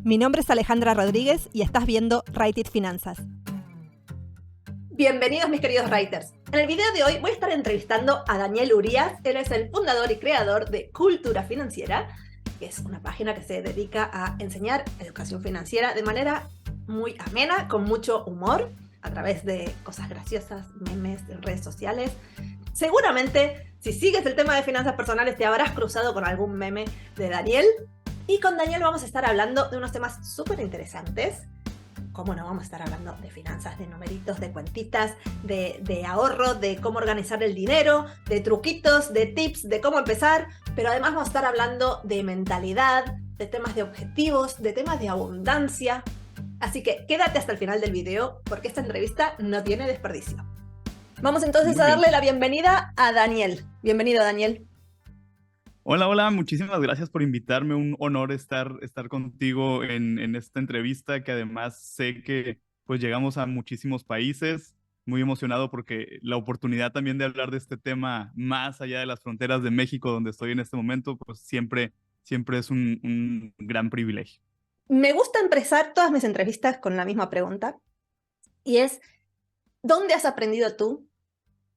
Mi nombre es Alejandra Rodríguez y estás viendo Write It Finanzas. Bienvenidos mis queridos writers. En el video de hoy voy a estar entrevistando a Daniel Urías. Él es el fundador y creador de Cultura Financiera, que es una página que se dedica a enseñar educación financiera de manera muy amena, con mucho humor, a través de cosas graciosas, memes en redes sociales. Seguramente, si sigues el tema de finanzas personales, te habrás cruzado con algún meme de Daniel. Y con Daniel vamos a estar hablando de unos temas súper interesantes. ¿Cómo no vamos a estar hablando de finanzas, de numeritos, de cuentitas, de ahorro, de cómo organizar el dinero, de truquitos, de tips, de cómo empezar? Pero además vamos a estar hablando de mentalidad, de temas de objetivos, de temas de abundancia. Así que quédate hasta el final del video porque esta entrevista no tiene desperdicio. Vamos entonces a darle la bienvenida a Daniel. Bienvenido, Daniel. Hola, muchísimas gracias por invitarme. Un honor estar contigo en esta entrevista, que además sé que pues llegamos a muchísimos países. Muy emocionado porque la oportunidad también de hablar de este tema más allá de las fronteras de México, donde estoy en este momento, pues siempre es un gran privilegio. Me gusta empezar todas mis entrevistas con la misma pregunta, y es, ¿dónde has aprendido tú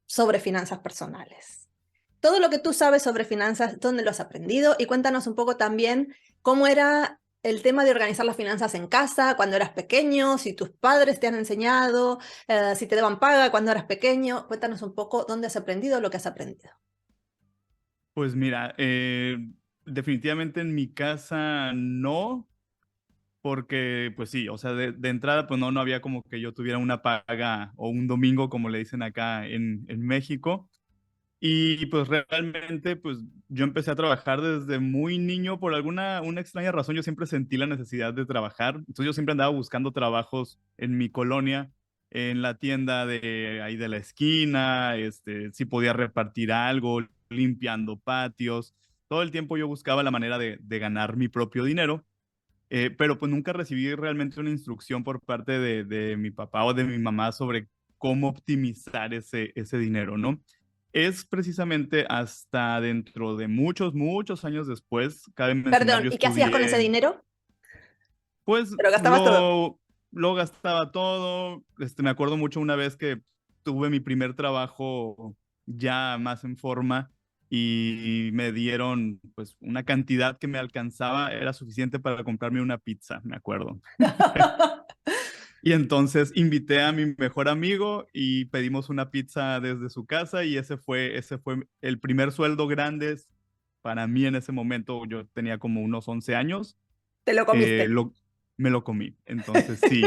sobre finanzas personales? Todo lo que tú sabes sobre finanzas, ¿dónde lo has aprendido? Y cuéntanos un poco también cómo era el tema de organizar las finanzas en casa cuando eras pequeño, si tus padres te han enseñado, si te daban paga cuando eras pequeño. Cuéntanos un poco dónde has aprendido lo que has aprendido. Pues mira, definitivamente en mi casa no, porque pues sí, o sea, de entrada pues no había como que yo tuviera una paga o un domingo, como le dicen acá en México. Y pues realmente pues yo empecé a trabajar desde muy niño. Por una extraña razón yo siempre sentí la necesidad de trabajar. Entonces yo siempre andaba buscando trabajos en mi colonia, en la tienda de ahí de la esquina, si podía repartir algo, limpiando patios. Todo el tiempo yo buscaba la manera de ganar mi propio dinero. Pero pues nunca recibí realmente una instrucción por parte de mi papá o de mi mamá sobre cómo optimizar ese dinero, ¿no? Es precisamente hasta dentro de muchos años después, cabe mencionar, Perdón, yo ¿y qué hacías con ese estudié, dinero? pues ¿Te lo gastabas todo? lo gastaba todo. Me acuerdo mucho una vez que tuve mi primer trabajo ya más en forma y me dieron pues una cantidad que me alcanzaba, era suficiente para comprarme una pizza, me acuerdo. Y entonces invité a mi mejor amigo y pedimos una pizza desde su casa, y ese fue el primer sueldo grande para mí en ese momento. Yo tenía como unos 11 años. Te lo eh, comiste. lo, Me lo comí. Entonces sí.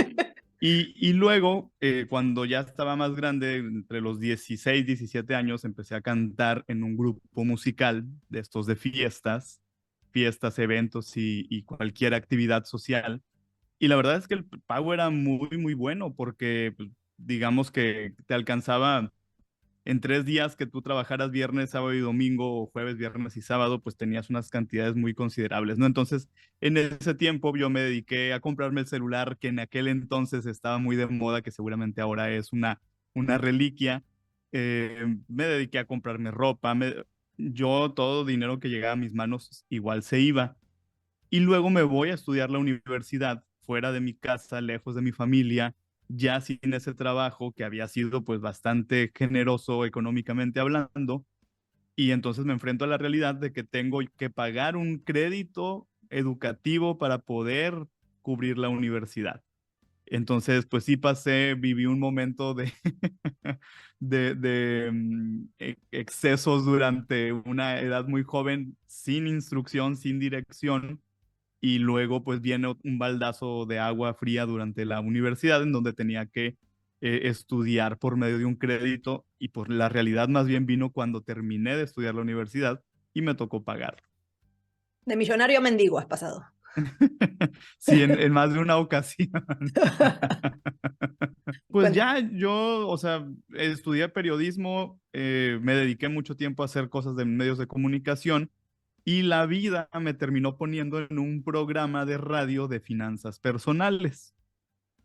Y luego, cuando ya estaba más grande, entre los 16 17 años, empecé a cantar en un grupo musical de estos de fiestas, eventos y cualquier actividad social. Y la verdad es que el pago era muy bueno, porque pues, digamos que te alcanzaba en 3 días que tú trabajaras viernes, sábado y domingo, o jueves, viernes y sábado, pues tenías unas cantidades muy considerables, ¿no? Entonces, en ese tiempo yo me dediqué a comprarme el celular, que en aquel entonces estaba muy de moda, que seguramente ahora es una reliquia. Me dediqué a comprarme ropa. Yo todo dinero que llegaba a mis manos igual se iba. Y luego me voy a estudiar la universidad fuera de mi casa, lejos de mi familia, ya sin ese trabajo que había sido pues bastante generoso económicamente hablando. Y entonces me enfrento a la realidad de que tengo que pagar un crédito educativo para poder cubrir la universidad. Entonces, pues sí viví un momento de excesos durante una edad muy joven, sin instrucción, sin dirección. Y luego pues viene un baldazo de agua fría durante la universidad, en donde tenía que estudiar por medio de un crédito, y por la realidad más bien vino cuando terminé de estudiar la universidad y me tocó pagar. De millonario a mendigo has pasado. Sí, en más de una ocasión. Pues Cuenta. ya yo, o sea, estudié periodismo, me dediqué mucho tiempo a hacer cosas de medios de comunicación. Y la vida me terminó poniendo en un programa de radio de finanzas personales.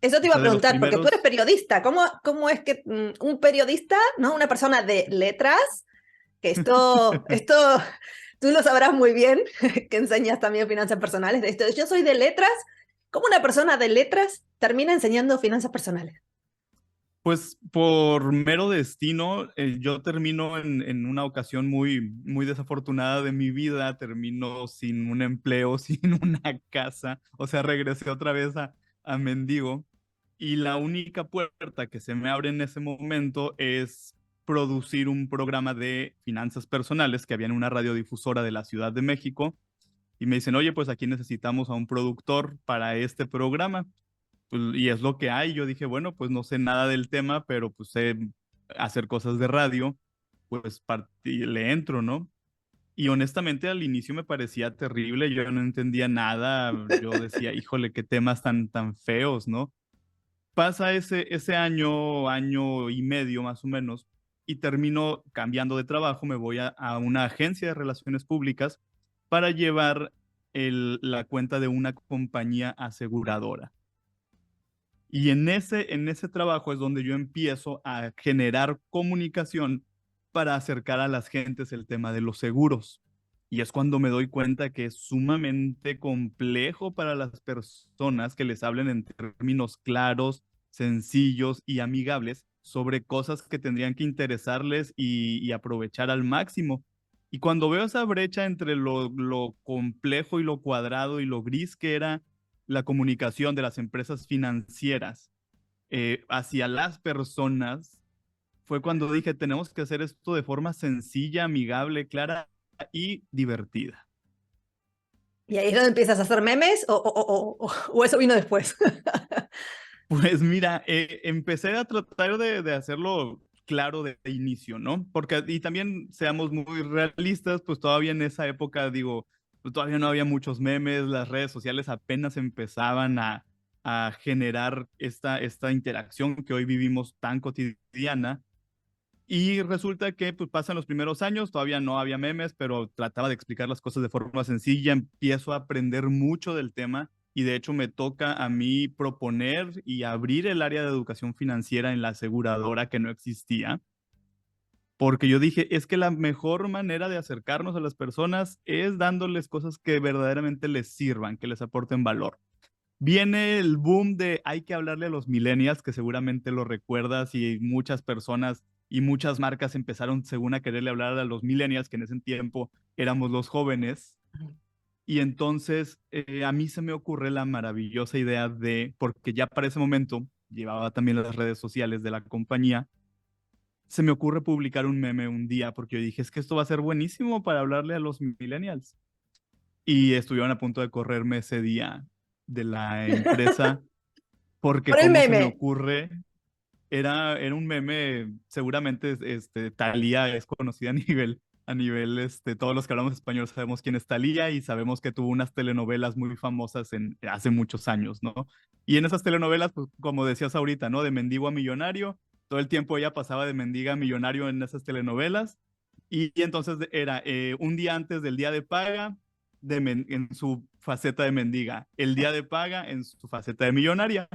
Eso te O iba a sea, de los preguntar, porque tú eres primeros, periodista. ¿Cómo es que un periodista, ¿no? Una persona de letras, que esto tú lo sabrás muy bien, que enseñas también finanzas personales de esto? Yo soy de letras ¿Cómo una persona de letras termina enseñando finanzas personales? Pues por mero destino, yo termino en una ocasión muy desafortunada de mi vida, termino sin un empleo, sin una casa, o sea, regresé otra vez a mendigo y la única puerta que se me abre en ese momento es producir un programa de finanzas personales que había en una radiodifusora de la Ciudad de México y me dicen, oye, pues aquí necesitamos a un productor para este programa pues, y es lo que hay. Yo dije, bueno, pues no sé nada del tema, pero pues sé hacer cosas de radio, pues le entro, ¿no? Y honestamente al inicio me parecía terrible, yo no entendía nada, yo decía, híjole, qué temas tan feos, ¿no? Pasa ese año, año y medio más o menos, y termino cambiando de trabajo, me voy a una agencia de relaciones públicas para llevar la cuenta de una compañía aseguradora. Y en ese trabajo es donde yo empiezo a generar comunicación para acercar a las gentes el tema de los seguros. Y es cuando me doy cuenta que es sumamente complejo para las personas que les hablen en términos claros, sencillos y amigables sobre cosas que tendrían que interesarles y aprovechar al máximo. Y cuando veo esa brecha entre lo complejo y lo cuadrado y lo gris que era la comunicación de las empresas financieras hacia las personas, fue cuando dije, tenemos que hacer esto de forma sencilla, amigable, clara y divertida. ¿Y ahí es donde empiezas a hacer memes o eso vino después? Pues mira, empecé a tratar de hacerlo claro de inicio, ¿no? Porque, y también seamos muy realistas, pues todavía en esa época, digo, pues todavía no había muchos memes, las redes sociales apenas empezaban a generar esta interacción que hoy vivimos tan cotidiana. Y resulta que pues pasan los primeros años, todavía no había memes, pero trataba de explicar las cosas de forma sencilla, empiezo a aprender mucho del tema y de hecho me toca a mí proponer y abrir el área de educación financiera en la aseguradora que no existía, porque yo dije, es que la mejor manera de acercarnos a las personas es dándoles cosas que verdaderamente les sirvan, que les aporten valor. Viene el boom de hay que hablarle a los millennials, que seguramente lo recuerdas, y muchas personas y muchas marcas empezaron según a quererle hablar a los millennials, que en ese tiempo éramos los jóvenes. Y entonces a mí se me ocurre la maravillosa idea de, porque ya para ese momento llevaba también las redes sociales de la compañía, se me ocurre publicar un meme un día, porque yo dije, es que esto va a ser buenísimo para hablarle a los millennials. Y estuvieron a punto de correrme ese día de la empresa porque Por el cómo se me meme. ocurre, era un meme, seguramente Thalía es conocida a nivel, todos los que hablamos español sabemos quién es Thalía y sabemos que tuvo unas telenovelas muy famosas hace muchos años, ¿no? Y en esas telenovelas, pues como decías ahorita, ¿no? De mendigo a millonario, todo el tiempo ella pasaba de mendiga a millonario en esas telenovelas y entonces era un día antes del día de paga en su faceta de mendiga, el día de paga en su faceta de millonaria.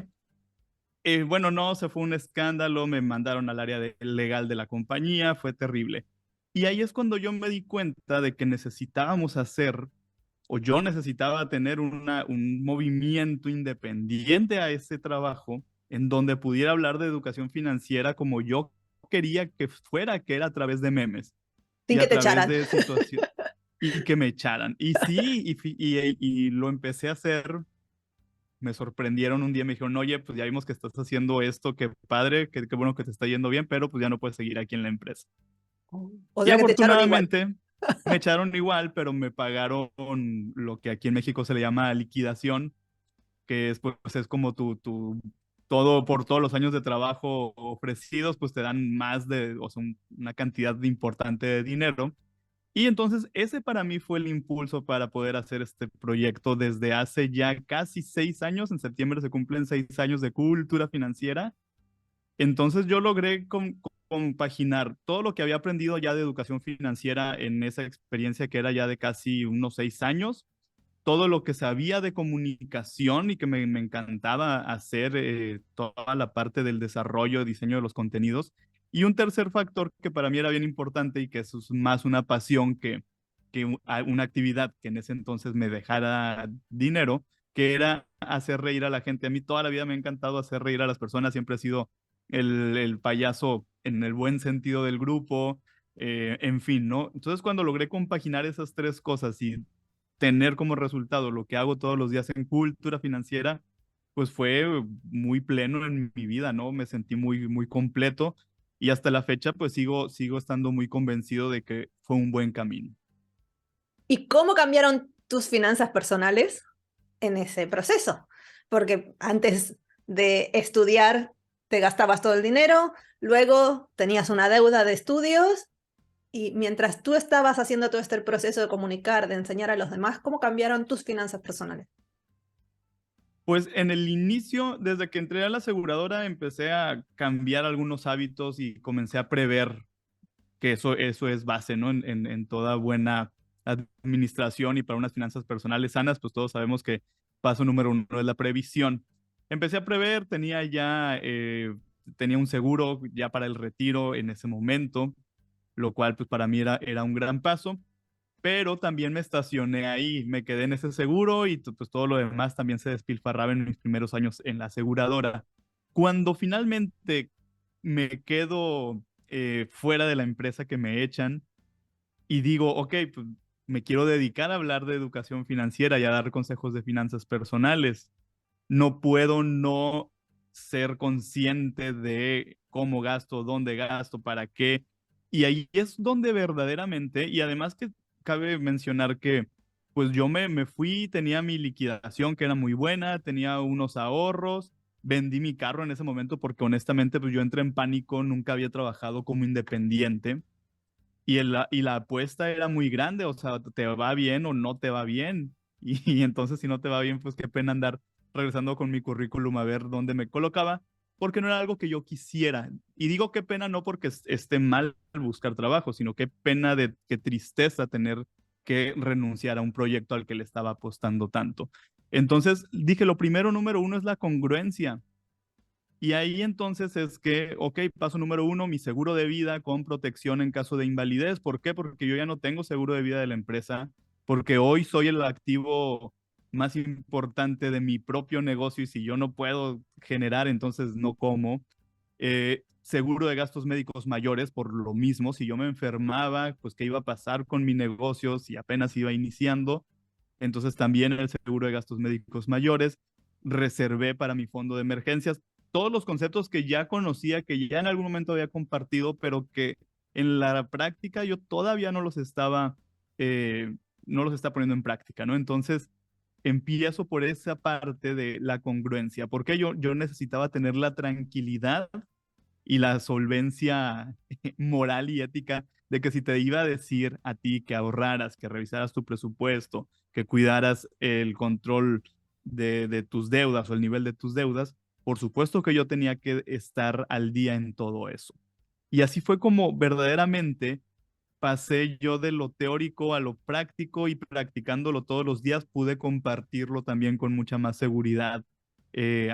Bueno, no, se fue un escándalo, me mandaron al área legal de la compañía, fue terrible. Y ahí es cuando yo me di cuenta de que necesitábamos hacer, o yo necesitaba tener un movimiento independiente a ese trabajo, en donde pudiera hablar de educación financiera como yo quería que fuera, que era a través de memes Sin y que a te través echaran. de situaciones, y que me echaran. Y sí, y lo empecé a hacer, me sorprendieron un día, me dijeron, oye, pues ya vimos que estás haciendo esto, qué padre, qué bueno que te está yendo bien, pero pues ya no puedes seguir aquí en la empresa. O Y sea que te echaron igual. afortunadamente me echaron igual, pero me pagaron lo que aquí en México se le llama liquidación, que es, pues, es como todo por todos los años de trabajo ofrecidos, pues te dan más o sea, una cantidad importante de dinero. Y entonces ese para mí fue el impulso para poder hacer este proyecto desde hace ya casi 6 años. En septiembre se cumplen 6 años de cultura financiera. Entonces yo logré compaginar todo lo que había aprendido ya de educación financiera en esa experiencia que era ya de casi unos 6 años, todo lo que sabía de comunicación y que me encantaba hacer, toda la parte del desarrollo, diseño de los contenidos. Y un tercer factor que para mí era bien importante y que eso es más una pasión que una actividad que en ese entonces me dejara dinero, que era hacer reír a la gente. A mí toda la vida me ha encantado hacer reír a las personas, siempre he sido el payaso en el buen sentido del grupo, en fin, ¿no? Entonces cuando logré compaginar esas tres cosas y tener como resultado lo que hago todos los días en cultura financiera, pues fue muy pleno en mi vida, ¿no? Me sentí muy, muy completo y hasta la fecha pues sigo estando muy convencido de que fue un buen camino. ¿Y cómo cambiaron tus finanzas personales en ese proceso? Porque antes de estudiar te gastabas todo el dinero, luego tenías una deuda de estudios y mientras tú estabas haciendo todo este proceso de comunicar, de enseñar a los demás, ¿cómo cambiaron tus finanzas personales? Pues en el inicio, desde que entré a la aseguradora, empecé a cambiar algunos hábitos y comencé a prever que eso es base, ¿no? En toda buena administración y para unas finanzas personales sanas, pues todos sabemos que paso número uno es la previsión. Empecé a prever, tenía un seguro ya para el retiro en ese momento, lo cual pues para mí era un gran paso, pero también me estacioné ahí, me quedé en ese seguro y pues todo lo demás también se despilfarraba en mis primeros años en la aseguradora. Cuando finalmente me quedo fuera de la empresa que me echan y digo, ok, pues me quiero dedicar a hablar de educación financiera y a dar consejos de finanzas personales. No puedo no ser consciente de cómo gasto, dónde gasto, para qué. Y ahí es donde verdaderamente, y además que cabe mencionar que pues yo me fui, tenía mi liquidación que era muy buena, tenía unos ahorros, vendí mi carro en ese momento porque honestamente pues yo entré en pánico, nunca había trabajado como independiente y la apuesta era muy grande, o sea, te va bien o no te va bien. Y entonces si no te va bien, pues qué pena andar regresando con mi currículum a ver dónde me colocaba, porque no era algo que yo quisiera. Y digo qué pena no porque esté mal buscar trabajo, sino qué pena qué tristeza tener que renunciar a un proyecto al que le estaba apostando tanto. Entonces dije, lo primero, número uno, es la congruencia. Y ahí entonces es que, ok, paso número uno, mi seguro de vida con protección en caso de invalidez. ¿Por qué? Porque yo ya no tengo seguro de vida de la empresa, porque hoy soy el activo más importante de mi propio negocio y si yo no puedo generar, entonces no como. Seguro de gastos médicos mayores por lo mismo, si yo me enfermaba, pues qué iba a pasar con mi negocio si apenas iba iniciando. Entonces también el seguro de gastos médicos mayores, reservé para mi fondo de emergencias, todos los conceptos que ya conocía, que ya en algún momento había compartido, pero que en la práctica yo todavía eh, no los está poniendo en práctica, ¿no? Entonces empiezo por esa parte de la congruencia, porque yo necesitaba tener la tranquilidad y la solvencia moral y ética de que si te iba a decir a ti que ahorraras, que revisaras tu presupuesto, que cuidaras el control de tus deudas o el nivel de tus deudas, por supuesto que yo tenía que estar al día en todo eso. Y así fue como verdaderamente pasé yo de lo teórico a lo práctico y practicándolo todos los días pude compartirlo también con mucha más seguridad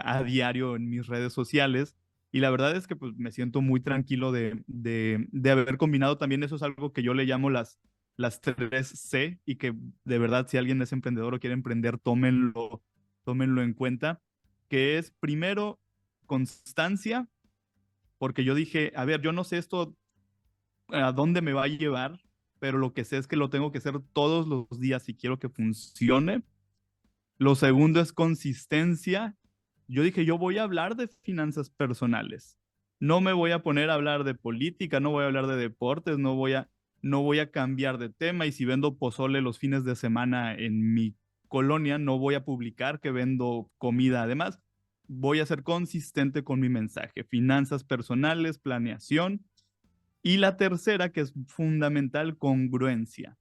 a diario en mis redes sociales. Y la verdad es que pues, me siento muy tranquilo de haber combinado también. Eso es algo que yo le llamo las 3C y que de verdad si alguien es emprendedor o quiere emprender, tómenlo en cuenta, que es primero constancia, porque yo dije, a ver, yo no sé esto a dónde me va a llevar, pero lo que sé es que lo tengo que hacer todos los días si quiero que funcione. Lo segundo es consistencia. Yo dije, yo voy a hablar de finanzas personales. No me voy a poner a hablar de política, no voy a hablar de deportes, no voy a cambiar de tema. Y si vendo pozole los fines de semana en mi colonia, no voy a publicar que vendo comida. Además, voy a ser consistente con mi mensaje. Finanzas personales, planeación. Y la tercera, que es fundamental, congruencia.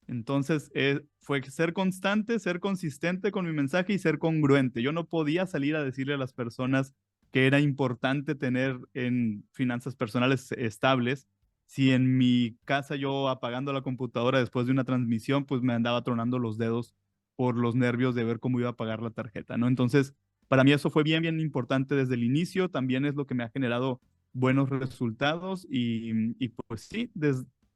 Entonces, fue ser constante, ser consistente con mi mensaje y ser congruente. Yo no podía salir a decirle a las personas que era importante tener en finanzas personales estables si en mi casa yo apagando la computadora después de una transmisión, pues me andaba tronando los dedos por los nervios de ver cómo iba a pagar la tarjeta, ¿no? Entonces, para mí eso fue bien, bien importante desde el inicio. También es lo que me ha generado buenos resultados y pues sí,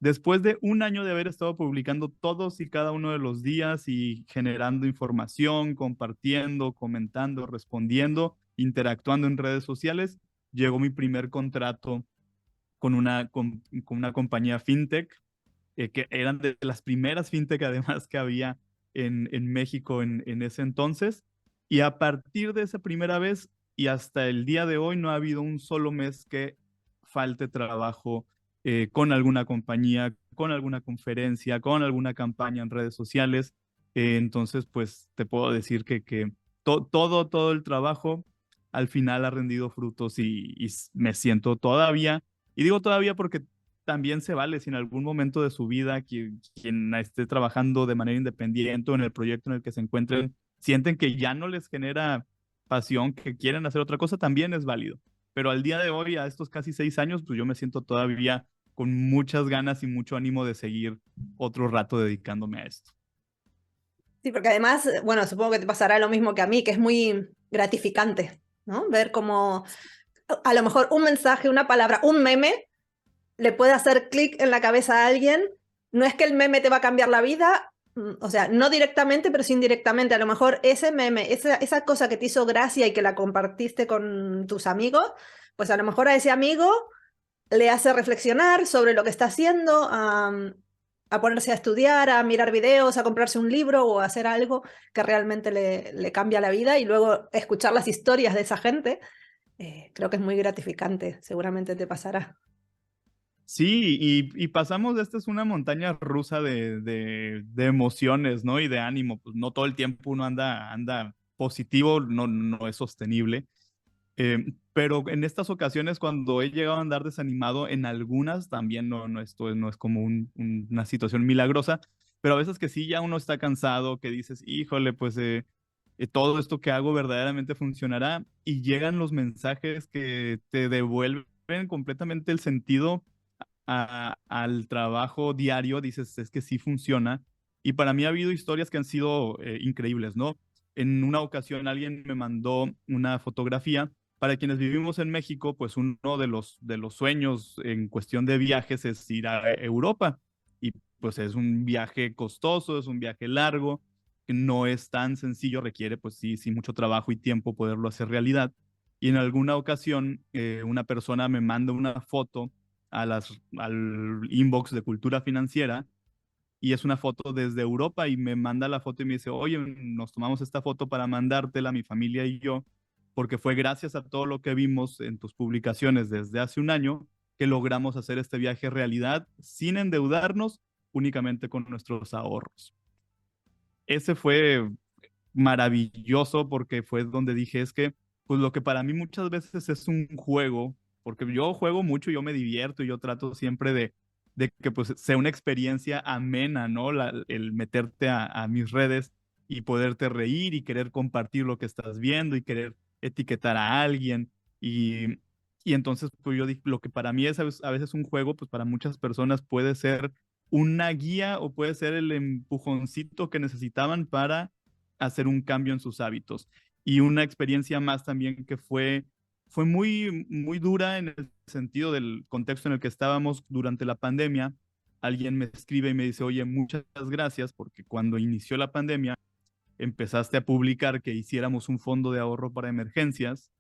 Después de un año de haber estado publicando todos y cada uno de los días y generando información, compartiendo, comentando, respondiendo, interactuando en redes sociales, llegó mi primer contrato con una compañía fintech, que eran de las primeras fintech además que había en México en ese entonces. Y a partir de esa primera vez y hasta el día de hoy no ha habido un solo mes que falte trabajo con alguna compañía, con alguna conferencia, con alguna campaña en redes sociales. Entonces, pues te puedo decir que todo el trabajo al final ha rendido frutos y me siento todavía, y digo todavía porque también se vale si en algún momento de su vida quien esté trabajando de manera independiente o en el proyecto en el que se encuentren, sienten que ya no les genera pasión, que quieren hacer otra cosa, también es válido. Pero al día de hoy, a estos casi 6 años, pues yo me siento todavía con muchas ganas y mucho ánimo de seguir otro rato dedicándome a esto. Sí, porque además, bueno, supongo que te pasará lo mismo que a mí, que es muy gratificante, ¿no? Ver cómo a lo mejor un mensaje, una palabra, un meme le puede hacer clic en la cabeza a alguien. No es que el meme te va a cambiar la vida, o sea, no directamente, pero sí indirectamente. A lo mejor ese meme, esa cosa que te hizo gracia y que la compartiste con tus amigos, pues a lo mejor a ese amigo le hace reflexionar sobre lo que está haciendo, a ponerse a estudiar, a mirar videos, a comprarse un libro o a hacer algo que realmente le cambia la vida, y luego escuchar las historias de esa gente. Creo que es muy gratificante, seguramente te pasará. Sí, y pasamos de esta es una montaña rusa de emociones, ¿no? Y de ánimo. Pues no todo el tiempo uno anda positivo, no es sostenible. Pero en estas ocasiones, cuando he llegado a andar desanimado, en algunas también esto no es como una situación milagrosa, pero a veces que sí, ya uno está cansado, que dices, híjole, pues todo esto que hago verdaderamente funcionará, y llegan los mensajes que te devuelven completamente el sentido al trabajo diario, dices, es que sí funciona. Y para mí ha habido historias que han sido increíbles, ¿no? En una ocasión alguien me mandó una fotografía. Para quienes vivimos en México, pues uno de los sueños en cuestión de viajes es ir a Europa. Y pues es un viaje costoso, es un viaje largo, que no es tan sencillo, requiere pues sí mucho trabajo y tiempo poderlo hacer realidad. Y en alguna ocasión una persona me manda una foto al inbox de Cultura Financiera, y es una foto desde Europa, y me manda la foto y me dice, oye, nos tomamos esta foto para mandártela mi familia y yo, porque fue gracias a todo lo que vimos en tus publicaciones desde hace un año que logramos hacer este viaje realidad sin endeudarnos, únicamente con nuestros ahorros. Ese fue maravilloso porque fue donde dije, es que, pues lo que para mí muchas veces es un juego, porque yo juego mucho, yo me divierto y yo trato siempre de que pues sea una experiencia amena, ¿no? El meterte a mis redes y poderte reír y querer compartir lo que estás viendo y querer etiquetar a alguien. Y entonces, pues yo dije, lo que para mí es a veces un juego, pues para muchas personas puede ser una guía o puede ser el empujoncito que necesitaban para hacer un cambio en sus hábitos. Y una experiencia más también que fue muy dura en el sentido del contexto en el que estábamos durante la pandemia. Alguien me escribe y me dice, oye, muchas gracias porque cuando inició la pandemia empezaste a publicar que hiciéramos un fondo de ahorro para emergencias,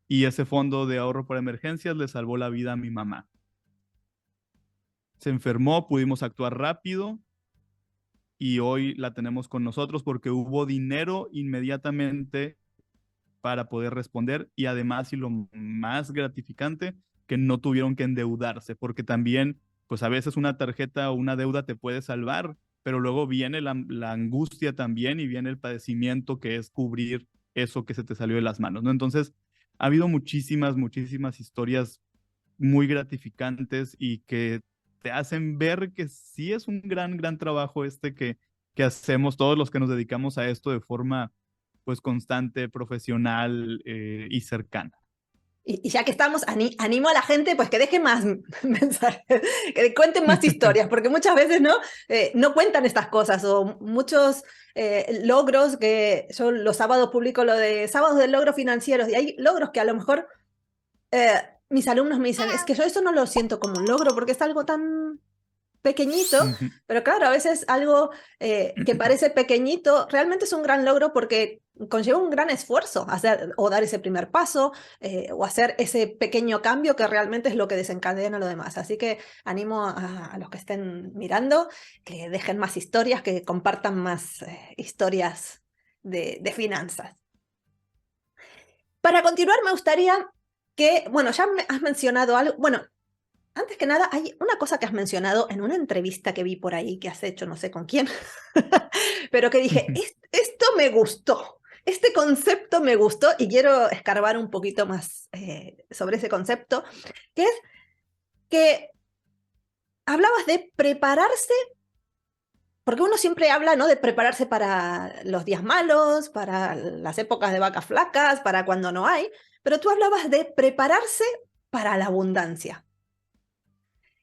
y ese fondo de ahorro para emergencias le salvó la vida a mi mamá. Se enfermó, pudimos actuar rápido y hoy la tenemos con nosotros porque hubo dinero inmediatamente para poder responder, y además, y lo más gratificante, que no tuvieron que endeudarse, porque también, pues a veces una tarjeta o una deuda te puede salvar, pero luego viene la angustia también y viene el padecimiento que es cubrir eso que se te salió de las manos, ¿no? Entonces, ha habido muchísimas historias muy gratificantes y que te hacen ver que sí es un gran trabajo que hacemos todos los que nos dedicamos a esto de forma pues constante, profesional y cercana. Y ya que estamos, animo a la gente pues que deje más mensajes, que cuenten más historias, porque muchas veces no cuentan estas cosas, o muchos logros que yo los sábados publico lo de sábados de logros financieros, y hay logros que a lo mejor mis alumnos me dicen, es que yo eso no lo siento como un logro porque es algo tan pequeñito, Ujú. pero claro, a veces algo que parece pequeñito realmente es un gran logro porque conlleva un gran esfuerzo hacer o dar ese primer paso o hacer ese pequeño cambio que realmente es lo que desencadena lo demás. Así que animo a los que estén mirando que dejen más historias, que compartan más historias de finanzas. Para continuar, me gustaría que, bueno, ya me has mencionado algo, bueno, antes que nada, hay una cosa que has mencionado en una entrevista que vi por ahí que has hecho, no sé con quién, pero que dije, Esto me gustó, este concepto me gustó y quiero escarbar un poquito más sobre ese concepto, que es que hablabas de prepararse, porque uno siempre habla, ¿no? De prepararse para los días malos, para las épocas de vacas flacas, para cuando no hay, pero tú hablabas de prepararse para la abundancia.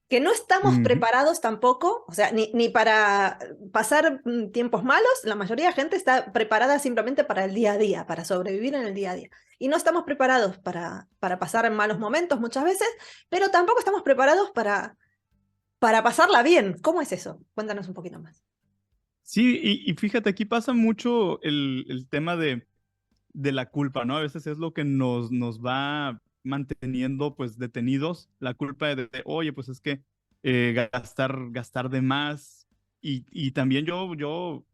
Que no estamos Ujú. preparados tampoco, o sea, ni para pasar tiempos malos, la mayoría de gente está preparada simplemente para el día a día, para sobrevivir en el día a día. Y no estamos preparados para pasar en malos momentos muchas veces, pero tampoco estamos preparados para pasarla bien. ¿Cómo es eso? Cuéntanos un poquito más. Sí, y fíjate, aquí pasa mucho el tema de la culpa, ¿no? A veces es lo que nos va manteniendo pues detenidos, la culpa oye, pues es que gastar de más. Y también yo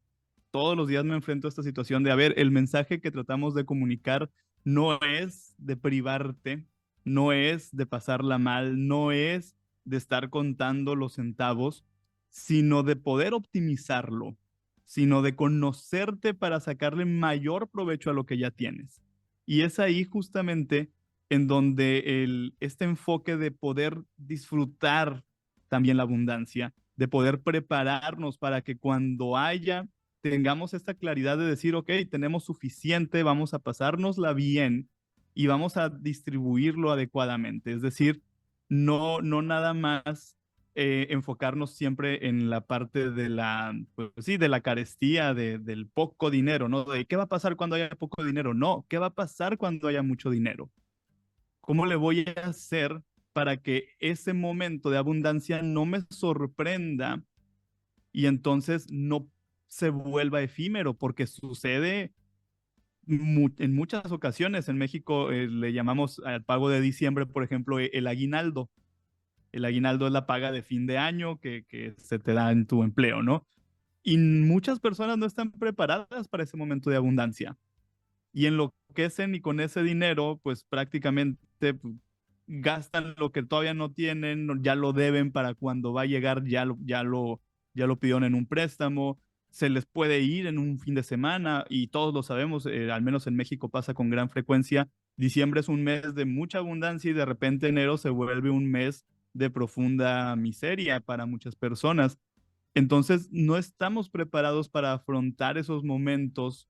todos los días me enfrento a esta situación de, a ver, el mensaje que tratamos de comunicar no es de privarte, no es de pasarla mal, no es de estar contando los centavos, sino de poder optimizarlo, sino de conocerte para sacarle mayor provecho a lo que ya tienes. Y es ahí justamente en donde este enfoque de poder disfrutar también la abundancia, de poder prepararnos para que cuando haya tengamos esta claridad de decir, ok, tenemos suficiente, vamos a pasárnosla bien y vamos a distribuirlo adecuadamente. Es decir, no nada más enfocarnos siempre en la parte de pues sí, de la carestía, del poco dinero, ¿no? De qué va a pasar cuando haya poco dinero. No, ¿qué va a pasar cuando haya mucho dinero? ¿Cómo le voy a hacer para que ese momento de abundancia no me sorprenda y entonces no se vuelva efímero? Porque sucede en muchas ocasiones. En México le llamamos al pago de diciembre, por ejemplo, el aguinaldo. El aguinaldo es la paga de fin de año que se te da en tu empleo, ¿no? Y muchas personas no están preparadas para ese momento de abundancia y enloquecen y con ese dinero, pues prácticamente pues, gastan lo que todavía no tienen, ya lo deben para cuando va a llegar, ya lo pidieron en un préstamo, se les puede ir en un fin de semana y todos lo sabemos, al menos en México pasa con gran frecuencia. Diciembre es un mes de mucha abundancia y de repente enero se vuelve un mes de profunda miseria para muchas personas. Entonces, no estamos preparados para afrontar esos momentos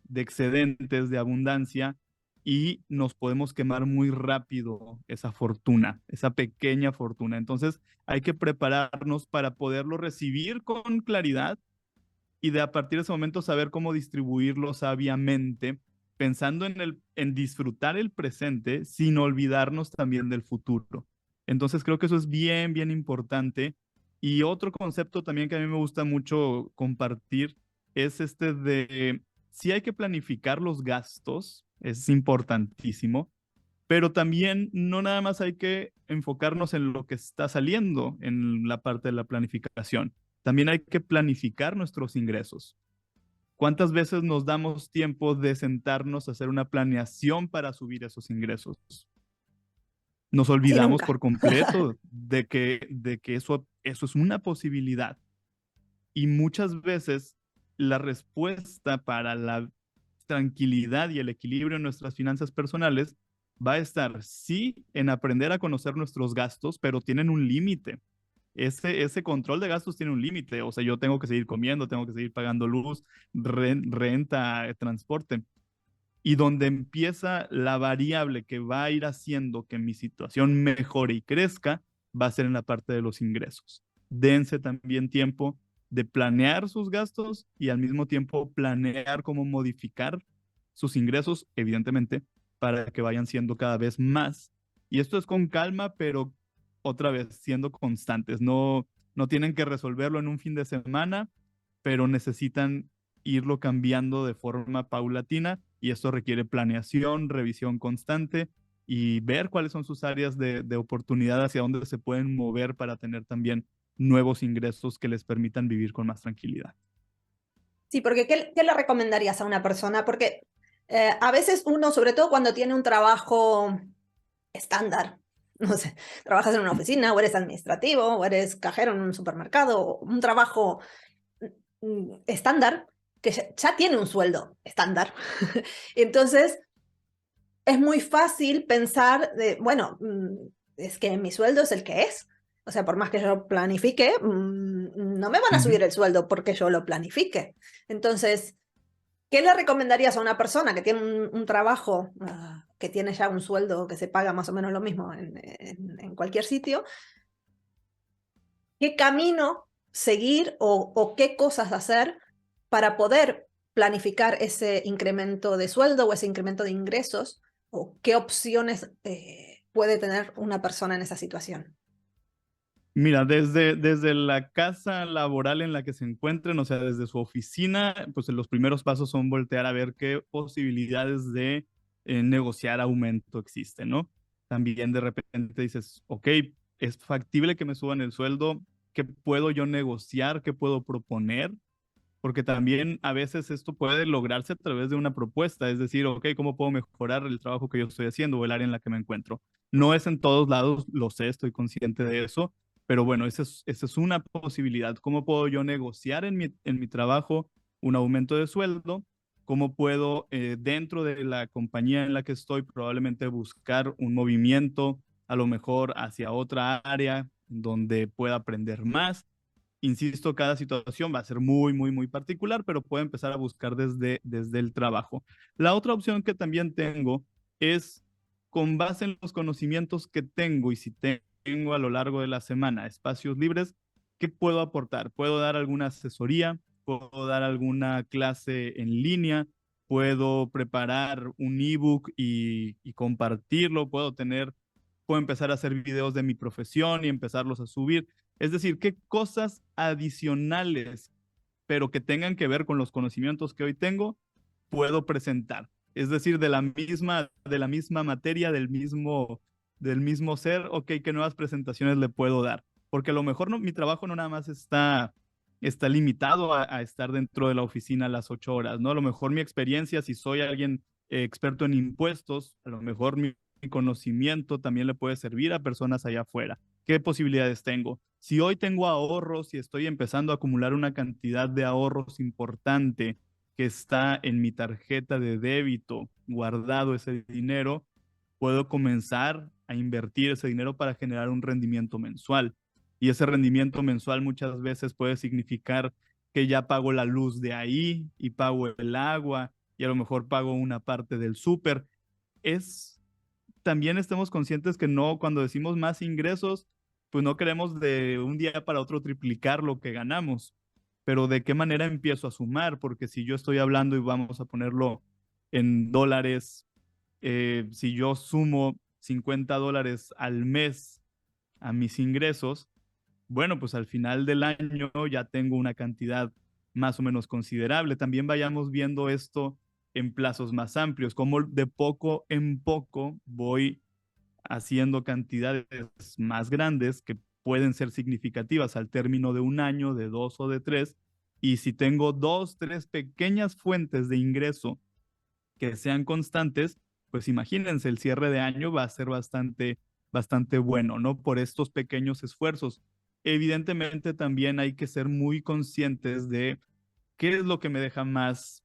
de excedentes, de abundancia, y nos podemos quemar muy rápido esa fortuna, esa pequeña fortuna. Entonces, hay que prepararnos para poderlo recibir con claridad y de a partir de ese momento saber cómo distribuirlo sabiamente, pensando en disfrutar el presente sin olvidarnos también del futuro. Entonces creo que eso es bien, bien importante. Y otro concepto también que a mí me gusta mucho compartir es este de si hay que planificar los gastos, es importantísimo, pero también no nada más hay que enfocarnos en lo que está saliendo en la parte de la planificación. También hay que planificar nuestros ingresos. ¿Cuántas veces nos damos tiempo de sentarnos a hacer una planeación para subir esos ingresos? Nos Casi olvidamos nunca. por completo de que eso es una posibilidad. Y muchas veces la respuesta para la tranquilidad y el equilibrio en nuestras finanzas personales va a estar, sí, en aprender a conocer nuestros gastos, pero tienen un límite. Ese control de gastos tiene un límite. O sea, yo tengo que seguir comiendo, tengo que seguir pagando luz, renta, transporte. Y donde empieza la variable que va a ir haciendo que mi situación mejore y crezca, va a ser en la parte de los ingresos. Dense también tiempo de planear sus gastos y al mismo tiempo planear cómo modificar sus ingresos, evidentemente, para que vayan siendo cada vez más. Y esto es con calma, pero otra vez siendo constantes. No, No tienen que resolverlo en un fin de semana, pero necesitan irlo cambiando de forma paulatina y esto requiere planeación, revisión constante y ver cuáles son sus áreas de oportunidad hacia dónde se pueden mover para tener también nuevos ingresos que les permitan vivir con más tranquilidad. Sí, porque ¿qué le recomendarías a una persona? Porque a veces uno, sobre todo cuando tiene un trabajo estándar, no sé, trabajas en una oficina o eres administrativo o eres cajero en un supermercado, o un trabajo estándar que ya tiene un sueldo estándar. Entonces, es muy fácil pensar de, bueno, es que mi sueldo es el que es. O sea, por más que yo planifique, no me van a subir el sueldo porque yo lo planifique. Entonces, ¿qué le recomendarías a una persona que tiene un trabajo, que tiene ya un sueldo que se paga más o menos lo mismo en cualquier sitio? ¿Qué camino seguir o qué cosas hacer para poder planificar ese incremento de sueldo o ese incremento de ingresos? ¿O qué opciones puede tener una persona en esa situación? Mira, desde la casa laboral en la que se encuentren, o sea, desde su oficina, pues los primeros pasos son voltear a ver qué posibilidades de negociar aumento existen, ¿no? También de repente dices, ok, es factible que me suban el sueldo, ¿qué puedo yo negociar? ¿Qué puedo proponer? Porque también a veces esto puede lograrse a través de una propuesta, es decir, ok, ¿cómo puedo mejorar el trabajo que yo estoy haciendo o el área en la que me encuentro? No es en todos lados, lo sé, estoy consciente de eso, pero bueno, esa es una posibilidad. ¿Cómo puedo yo negociar en mi trabajo un aumento de sueldo? ¿Cómo puedo, dentro de la compañía en la que estoy, probablemente buscar un movimiento, a lo mejor hacia otra área donde pueda aprender más? Insisto, cada situación va a ser muy, muy, muy particular, pero puedo empezar a buscar desde el trabajo. La otra opción que también tengo es, con base en los conocimientos que tengo y si tengo a lo largo de la semana espacios libres, ¿qué puedo aportar? ¿Puedo dar alguna asesoría? ¿Puedo dar alguna clase en línea? ¿Puedo preparar un ebook y compartirlo? Puedo empezar a hacer videos de mi profesión y empezarlos a subir? Es decir, qué cosas adicionales, pero que tengan que ver con los conocimientos que hoy tengo, puedo presentar. Es decir, de la misma materia, del mismo ser, ok, qué nuevas presentaciones le puedo dar. Porque a lo mejor no, mi trabajo no nada más está limitado a estar dentro de la oficina a las 8 horas, ¿no? A lo mejor mi experiencia, si soy alguien experto en impuestos, a lo mejor mi conocimiento también le puede servir a personas allá afuera. ¿Qué posibilidades tengo? Si hoy tengo ahorros y estoy empezando a acumular una cantidad de ahorros importante que está en mi tarjeta de débito, guardado ese dinero, puedo comenzar a invertir ese dinero para generar un rendimiento mensual. Y ese rendimiento mensual muchas veces puede significar que ya pago la luz de ahí y pago el agua y a lo mejor pago una parte del súper. Es También estemos conscientes que no, cuando decimos más ingresos, pues no queremos de un día para otro triplicar lo que ganamos, pero de qué manera empiezo a sumar, porque si yo estoy hablando y vamos a ponerlo en dólares, si yo sumo $50 al mes a mis ingresos, bueno, pues al final del año ya tengo una cantidad más o menos considerable. También vayamos viendo esto en plazos más amplios, como de poco en poco voy haciendo cantidades más grandes que pueden ser significativas al término de un año, de 2 o de 3. Y si tengo 2, 3 pequeñas fuentes de ingreso que sean constantes, pues imagínense, el cierre de año va a ser bastante bueno, ¿no? Por estos pequeños esfuerzos. Evidentemente también hay que ser muy conscientes de qué es lo que me deja más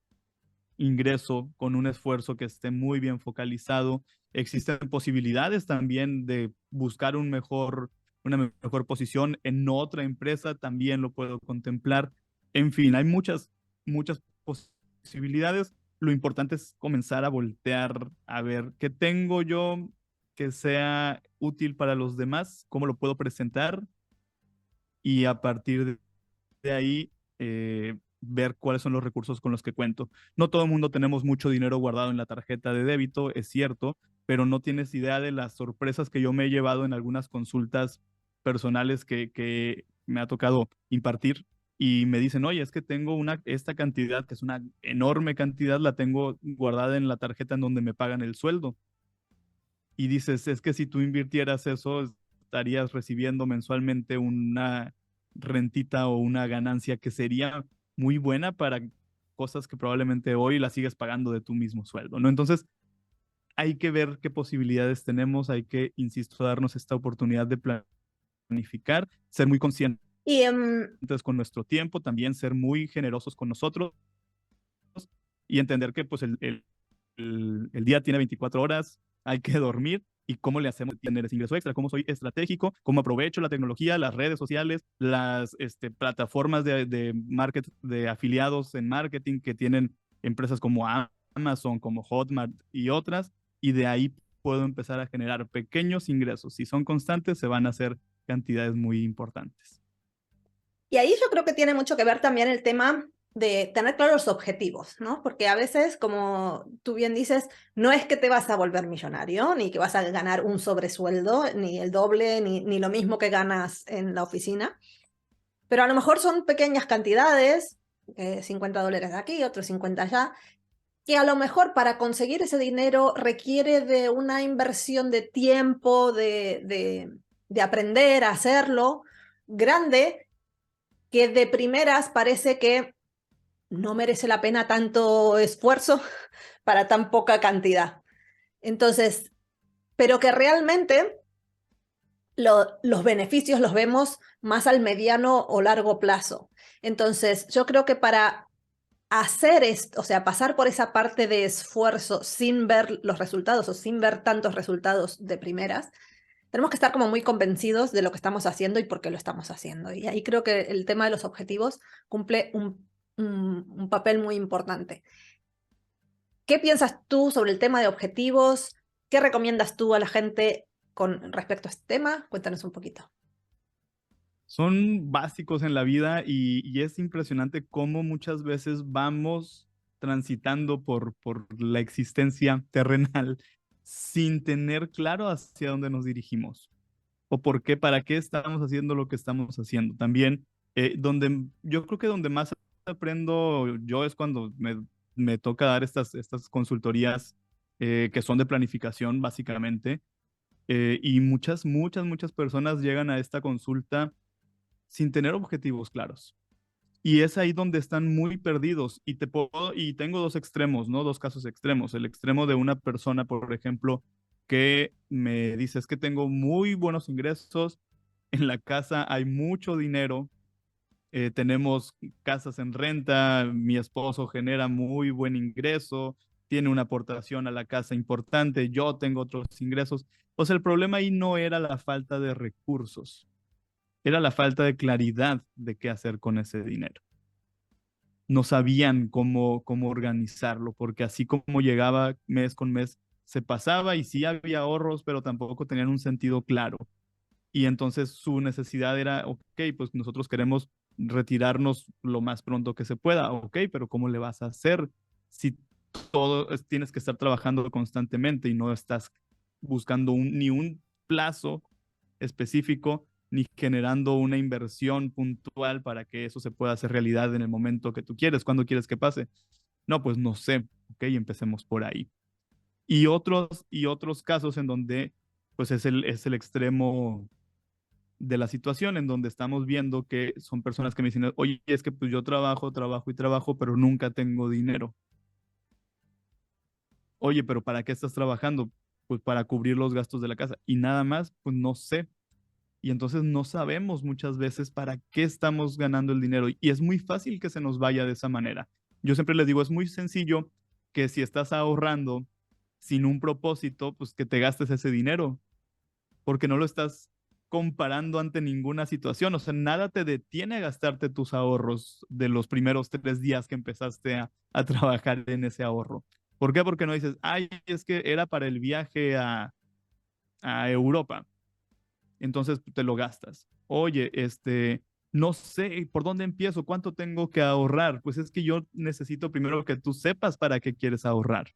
ingreso con un esfuerzo que esté muy bien focalizado. Existen posibilidades también de buscar una mejor posición en otra empresa, también lo puedo contemplar. En fin, hay muchas posibilidades. Lo importante es comenzar a voltear a ver qué tengo yo que sea útil para los demás, cómo lo puedo presentar y a partir de ahí ver cuáles son los recursos con los que cuento. No todo el mundo tenemos mucho dinero guardado en la tarjeta de débito, es cierto, pero no tienes idea de las sorpresas que yo me he llevado en algunas consultas personales que me ha tocado impartir y me dicen, oye, es que tengo esta cantidad, que es una enorme cantidad, la tengo guardada en la tarjeta en donde me pagan el sueldo. Y dices, es que si tú invirtieras eso, estarías recibiendo mensualmente una rentita o una ganancia que sería muy buena para cosas que probablemente hoy las sigues pagando de tu mismo sueldo, ¿no? Entonces, hay que ver qué posibilidades tenemos, hay que, insisto, darnos esta oportunidad de planificar, ser muy conscientes Y con nuestro tiempo, también ser muy generosos con nosotros y entender que pues el día tiene 24 horas, hay que dormir y cómo le hacemos tener ese ingreso extra, cómo soy estratégico, cómo aprovecho la tecnología, las redes sociales, las plataformas de afiliados en marketing que tienen empresas como Amazon, como Hotmart y otras, y de ahí puedo empezar a generar pequeños ingresos. Si son constantes, se van a hacer cantidades muy importantes. Y ahí yo creo que tiene mucho que ver también el tema de tener claros los objetivos, ¿no? Porque a veces, como tú bien dices, no es que te vas a volver millonario, ni que vas a ganar un sobresueldo, ni el doble, ni lo mismo que ganas en la oficina, pero a lo mejor son pequeñas cantidades, $50 de aquí, otros 50 allá, que a lo mejor para conseguir ese dinero requiere de una inversión de tiempo, de aprender a hacerlo grande, que de primeras parece que no merece la pena tanto esfuerzo para tan poca cantidad. Entonces, pero que realmente los beneficios los vemos más al mediano o largo plazo. Entonces, yo creo que para hacer esto, o sea, pasar por esa parte de esfuerzo sin ver los resultados o sin ver tantos resultados de primeras, tenemos que estar como muy convencidos de lo que estamos haciendo y por qué lo estamos haciendo. Y ahí creo que el tema de los objetivos cumple un papel muy importante. ¿Qué piensas tú sobre el tema de objetivos? ¿Qué recomiendas tú a la gente con respecto a este tema? Cuéntanos un poquito. Son básicos en la vida y es impresionante cómo muchas veces vamos transitando por la existencia terrenal sin tener claro hacia dónde nos dirigimos o por qué, para qué estamos haciendo lo que estamos haciendo. También, yo creo que donde más aprendo yo es cuando me toca dar estas consultorías que son de planificación, básicamente. Y muchas personas llegan a esta consulta sin tener objetivos claros. Y es ahí donde están muy perdidos. Y tengo dos extremos, ¿no? Dos casos extremos. El extremo de una persona, por ejemplo, que me dice, es que tengo muy buenos ingresos, en la casa hay mucho dinero, tenemos casas en renta, mi esposo genera muy buen ingreso, tiene una aportación a la casa importante, yo tengo otros ingresos. Pues el problema ahí no era la falta de recursos, era la falta de claridad de qué hacer con ese dinero. No sabían cómo organizarlo, porque así como llegaba mes con mes, se pasaba y sí había ahorros, pero tampoco tenían un sentido claro. Y entonces su necesidad era, ok, pues nosotros queremos retirarnos lo más pronto que se pueda, ok, pero ¿cómo le vas a hacer si tienes que estar trabajando constantemente y no estás buscando ni un plazo específico ni generando una inversión puntual para que eso se pueda hacer realidad en el momento que tú quieres? ¿Cuándo quieres que pase? No, pues no sé, ok, empecemos por ahí. Y otros casos en donde pues es el extremo de la situación, en donde estamos viendo que son personas que me dicen, oye, es que pues yo trabajo y trabajo, pero nunca tengo dinero. Oye, pero ¿para qué estás trabajando? Pues para cubrir los gastos de la casa. Y nada más, pues no sé. Y entonces no sabemos muchas veces para qué estamos ganando el dinero. Y es muy fácil que se nos vaya de esa manera. Yo siempre les digo, es muy sencillo que si estás ahorrando sin un propósito, pues que te gastes ese dinero, porque no lo estás comparando ante ninguna situación. O sea, nada te detiene a gastarte tus ahorros de los primeros 3 días que empezaste a trabajar en ese ahorro. ¿Por qué? Porque no dices, ay, es que era para el viaje a Europa, entonces te lo gastas. Oye, no sé por dónde empiezo, cuánto tengo que ahorrar. Pues es que yo necesito primero que tú sepas para qué quieres ahorrar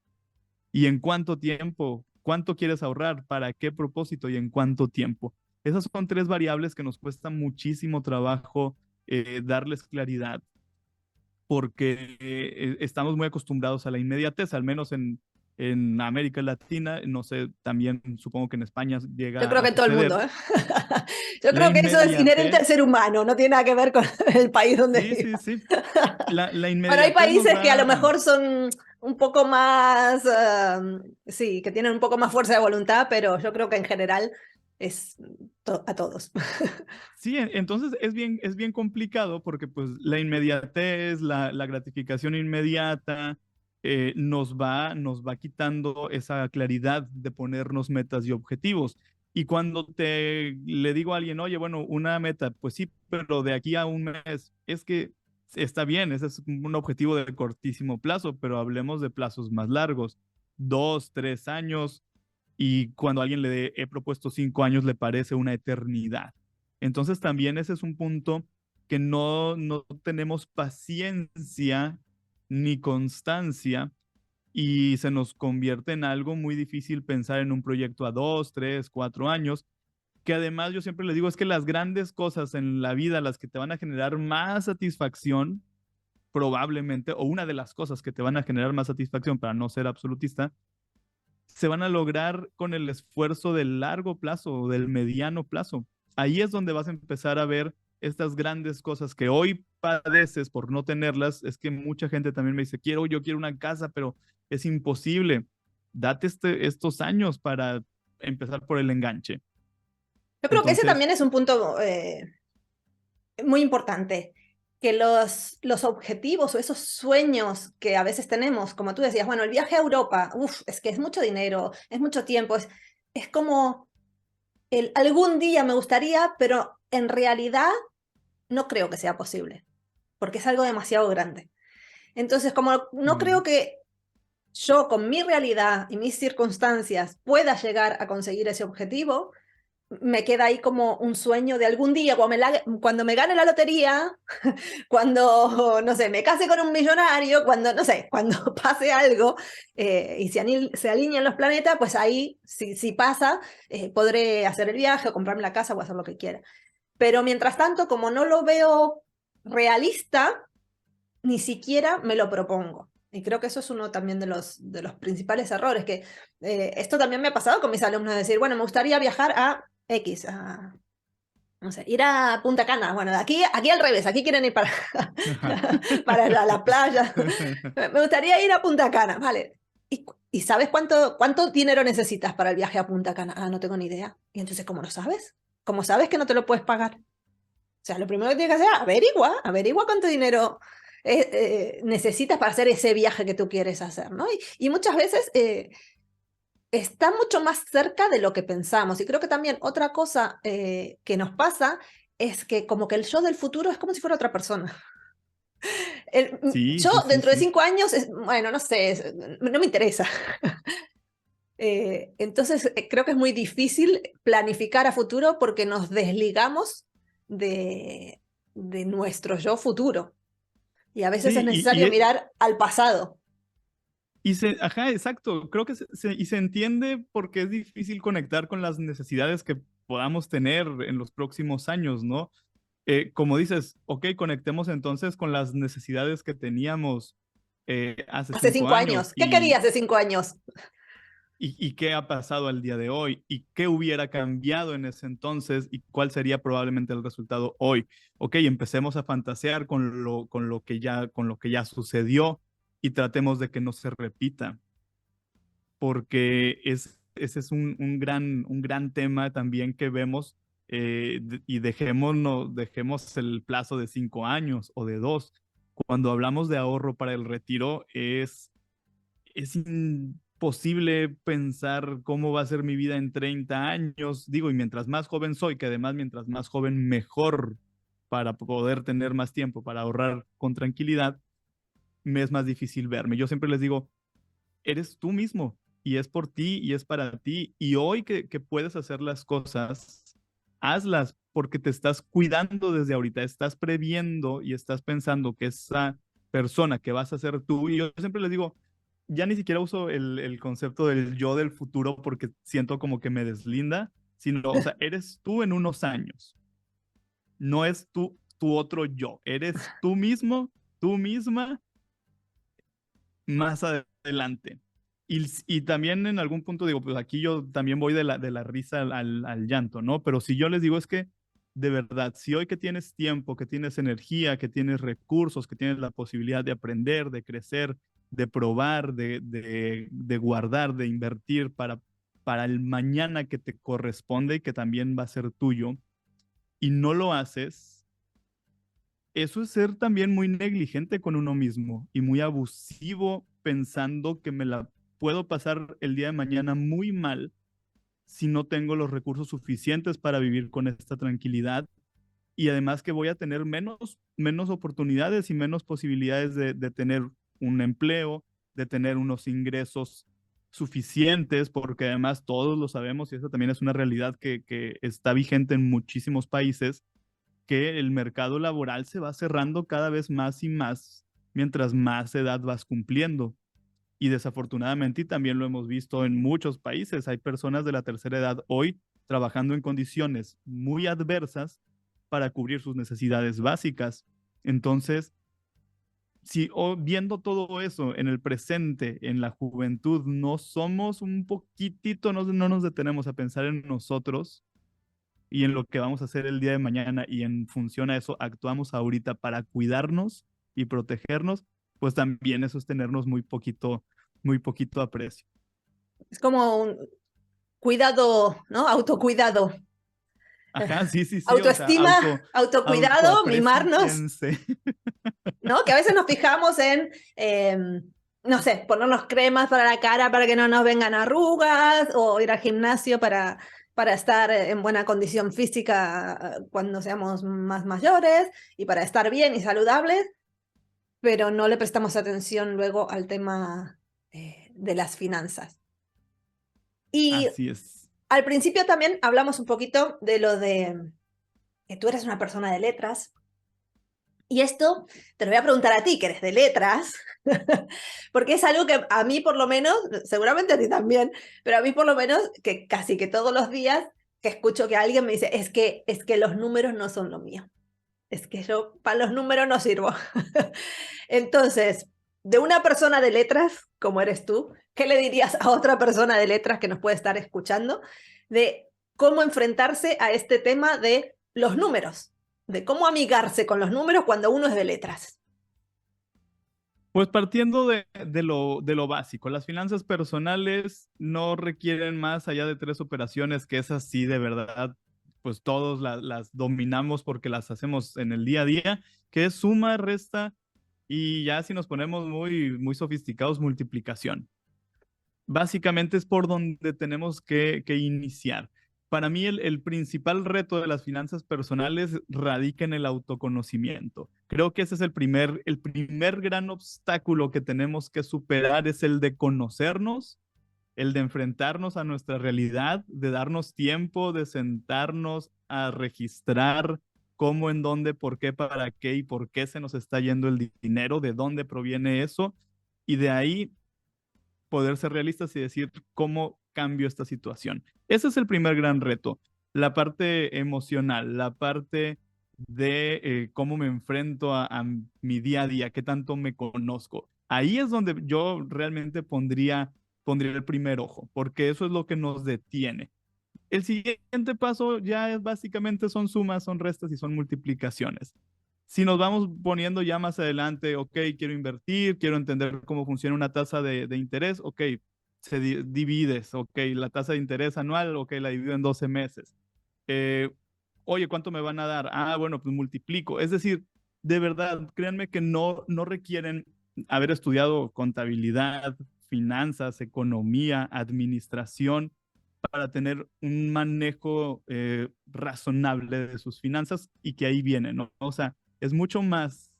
y en cuánto tiempo, cuánto quieres ahorrar, para qué propósito y en cuánto tiempo. Esas son tres variables que nos cuesta muchísimo trabajo darles claridad porque estamos muy acostumbrados a la inmediatez, al menos en América Latina, no sé, también supongo que en España Yo llega creo a que en todo el suceder. mundo, ¿eh? Yo La creo que eso es inherente al inmediatez, ser humano, no tiene nada que ver con el país donde sí, sí, viva. sí. La Bueno, hay inmediatez nos países que a lo da, mejor son un poco más, sí, que tienen un poco más fuerza de voluntad, pero yo creo que en general es a todos. sí, entonces es bien complicado porque pues la inmediatez, la gratificación inmediata nos va quitando esa claridad de ponernos metas y objetivos. Y cuando le digo a alguien, oye, bueno, una meta, pues sí, pero de aquí a un mes, es que está bien, ese es un objetivo de cortísimo plazo, pero hablemos de plazos más largos, 2, 3 años, y cuando a alguien le he propuesto 5 años le parece una eternidad. Entonces también ese es un punto que no tenemos paciencia ni constancia y se nos convierte en algo muy difícil pensar en un proyecto a 2, 3, 4 años, que además yo siempre les digo es que las grandes cosas en la vida, las que te van a generar más satisfacción, probablemente, o una de las cosas que te van a generar más satisfacción para no ser absolutista, se van a lograr con el esfuerzo del largo plazo o del mediano plazo. Ahí es donde vas a empezar a ver estas grandes cosas que hoy padeces por no tenerlas. Es que mucha gente también me dice, yo quiero una casa, pero es imposible. Date estos años para empezar por el enganche. Yo creo que ese Entonces, también es un punto muy importante, que los objetivos o esos sueños que a veces tenemos, como tú decías, bueno, el viaje a Europa, uf, es que es mucho dinero, es mucho tiempo, es como algún día me gustaría, pero en realidad no creo que sea posible, porque es algo demasiado grande. Entonces, como no creo mm, que yo con mi realidad y mis circunstancias pueda llegar a conseguir ese objetivo, me queda ahí como un sueño de algún día, cuando me gane la lotería, cuando, no sé, me case con un millonario, cuando, no sé, cuando pase algo y se alinean los planetas, pues ahí, si pasa, podré hacer el viaje o comprarme la casa o hacer lo que quiera. Pero mientras tanto, como no lo veo realista, ni siquiera me lo propongo. Y creo que eso es uno también de los principales errores, que esto también me ha pasado con mis alumnos, decir, bueno, me gustaría viajar a X, no sé, ir a Punta Cana. Bueno, aquí al revés, aquí quieren ir para, ajá. para la playa. Me gustaría ir a Punta Cana, vale. ¿Y sabes cuánto dinero necesitas para el viaje a Punta Cana? Ah, no tengo ni idea. Y entonces, ¿cómo lo sabes? ¿Cómo sabes que no te lo puedes pagar? O sea, lo primero que tienes que hacer es averigua cuánto dinero necesitas para hacer ese viaje que tú quieres hacer, ¿no? Y muchas veces está mucho más cerca de lo que pensamos. Y creo que también otra cosa que nos pasa es que como que el yo del futuro es como si fuera otra persona. Sí, Yo sí, sí, dentro de sí. 5 años, bueno, no sé, no me interesa. Entonces creo que es muy difícil planificar a futuro porque nos desligamos de, de nuestro yo futuro. Y a veces es Sí, necesario mirar al pasado. ajá, exacto. Creo que y se entiende porque es difícil conectar con las necesidades que podamos tener en los próximos años, ¿no? Como dices, ok, conectemos entonces con las necesidades que teníamos hace Hace cinco cinco años años. ¿Qué quería hace 5 años? y qué ha pasado al día de hoy y qué hubiera cambiado en ese entonces y cuál sería probablemente el resultado hoy. Ok, empecemos a fantasear con lo que ya sucedió y tratemos de que no se repita porque ese es un gran tema también que vemos y dejemos el plazo de 5 años o de 2. Cuando hablamos de ahorro para el retiro, es imposible pensar cómo va a ser mi vida en 30 años. Digo, y mientras más joven soy, que además mientras más joven, mejor para poder tener más tiempo, para ahorrar con tranquilidad, me es más difícil verme. Yo siempre les digo, eres tú mismo y es por ti y es para ti. Y hoy que puedes hacer las cosas, hazlas porque te estás cuidando desde ahorita, estás previendo y estás pensando que esa persona que vas a ser tú, y yo siempre les digo, ya ni siquiera uso el concepto del yo del futuro porque siento como que me deslinda, sino, o sea, eres tú en unos años. No es tu otro yo. Eres tú mismo, tú misma, más adelante. Y también en algún punto digo, pues aquí yo también voy de la risa al llanto, ¿no? Pero si yo les digo es que, de verdad, si hoy que tienes tiempo, que tienes energía, que tienes recursos, que tienes la posibilidad de aprender, de crecer, de probar, de guardar, de invertir para el mañana que te corresponde y que también va a ser tuyo, y no lo haces, eso es ser también muy negligente con uno mismo y muy abusivo pensando que me la puedo pasar el día de mañana muy mal si no tengo los recursos suficientes para vivir con esta tranquilidad y además que voy a tener menos oportunidades y menos posibilidades de tener un empleo, de tener unos ingresos suficientes, porque además todos lo sabemos y eso también es una realidad que está vigente en muchísimos países, que el mercado laboral se va cerrando cada vez más y más mientras más edad vas cumpliendo. Y desafortunadamente, y también lo hemos visto en muchos países, hay personas de la tercera edad hoy trabajando en condiciones muy adversas para cubrir sus necesidades básicas. Entonces, si viendo todo eso en el presente, en la juventud, no somos un poquitito, no nos detenemos a pensar en nosotros y en lo que vamos a hacer el día de mañana y en función a eso actuamos ahorita para cuidarnos y protegernos, pues también eso es tenernos muy poquito aprecio. Es como un cuidado, ¿no? Autocuidado. Ajá, sí, o sea, Autoestima, autocuidado, autoaprecio y mimarnos, piense. ¿no? Que a veces nos fijamos en, no sé, ponernos cremas para la cara para que no nos vengan arrugas, o ir al gimnasio para estar en buena condición física cuando seamos más mayores y para estar bien y saludables, pero no le prestamos atención luego al tema de las finanzas. Y Así es. al principio también hablamos un poquito de lo de que tú eres una persona de letras. Y esto te lo voy a preguntar a ti, que eres de letras, porque es algo que a mí por lo menos, seguramente a ti también, pero a mí por lo menos, que casi que todos los días que escucho que alguien me dice, es que los números no son lo mío, es que yo para los números no sirvo. Entonces, de una persona de letras, como eres tú, ¿qué le dirías a otra persona de letras que nos puede estar escuchando de cómo enfrentarse a este tema de los números? De cómo amigarse con los números cuando uno es de letras. Pues partiendo de lo básico, las finanzas personales no requieren más allá de 3 operaciones, que esas sí de verdad, pues todos las dominamos porque las hacemos en el día a día, que es suma, resta y ya si nos ponemos muy sofisticados, multiplicación. Básicamente es por donde tenemos que iniciar. Para mí el principal reto de las finanzas personales radica en el autoconocimiento. Creo que ese es el primer gran obstáculo que tenemos que superar, es el de conocernos, el de enfrentarnos a nuestra realidad, de darnos tiempo, de sentarnos a registrar cómo, en dónde, por qué, para qué y por qué se nos está yendo el dinero, de dónde proviene eso, y de ahí poder ser realistas y decir cómo cambio esta situación. Ese es el primer gran reto, la parte emocional, la parte de cómo me enfrento a mi día a día, qué tanto me conozco. Ahí es donde yo realmente pondría el primer ojo, porque eso es lo que nos detiene. El siguiente paso ya es básicamente son sumas, son restas y son multiplicaciones. Si nos vamos poniendo ya más adelante, ok, quiero invertir, quiero entender cómo funciona una tasa de interés, ok, divides, ok, la tasa de interés anual, ok, la divido en 12 meses. Eh, Oye, ¿cuánto me van a dar? Ah, bueno, pues multiplico. Es decir, de verdad, créanme que no requieren haber estudiado contabilidad, finanzas, economía, administración para tener un manejo razonable de sus finanzas y que ahí viene, ¿no? O sea, es mucho más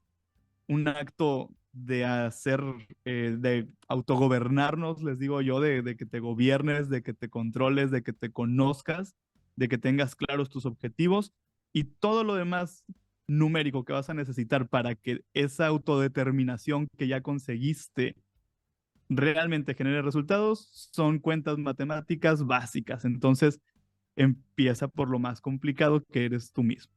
un acto de hacer, de autogobernarnos, les digo yo, de que te gobiernes, de que te controles, de que te conozcas, de que tengas claros tus objetivos y todo lo demás numérico que vas a necesitar para que esa autodeterminación que ya conseguiste realmente genere resultados son cuentas matemáticas básicas. Entonces, empieza por lo más complicado que eres tú mismo.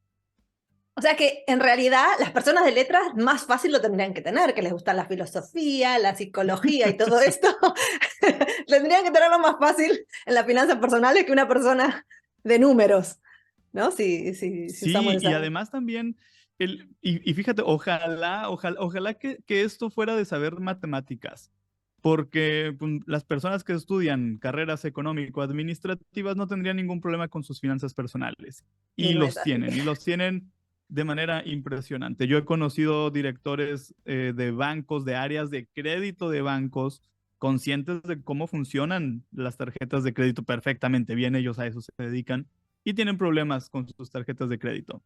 O sea que en realidad las personas de letras más fácil lo tendrían que tener, que les gusta la filosofía, la psicología y todo esto. Tendrían que tenerlo más fácil en las finanzas personales que una persona de números, ¿no? Si usamos Sí, y esa. además también, y fíjate, ojalá que esto fuera de saber matemáticas, porque pues, las personas que estudian carreras económico-administrativas no tendrían ningún problema con sus finanzas personales, Y no es así. y los tienen de manera impresionante. Yo he conocido directores de bancos, de áreas de crédito de bancos, conscientes de cómo funcionan las tarjetas de crédito perfectamente bien, ellos a eso se dedican y tienen problemas con sus tarjetas de crédito.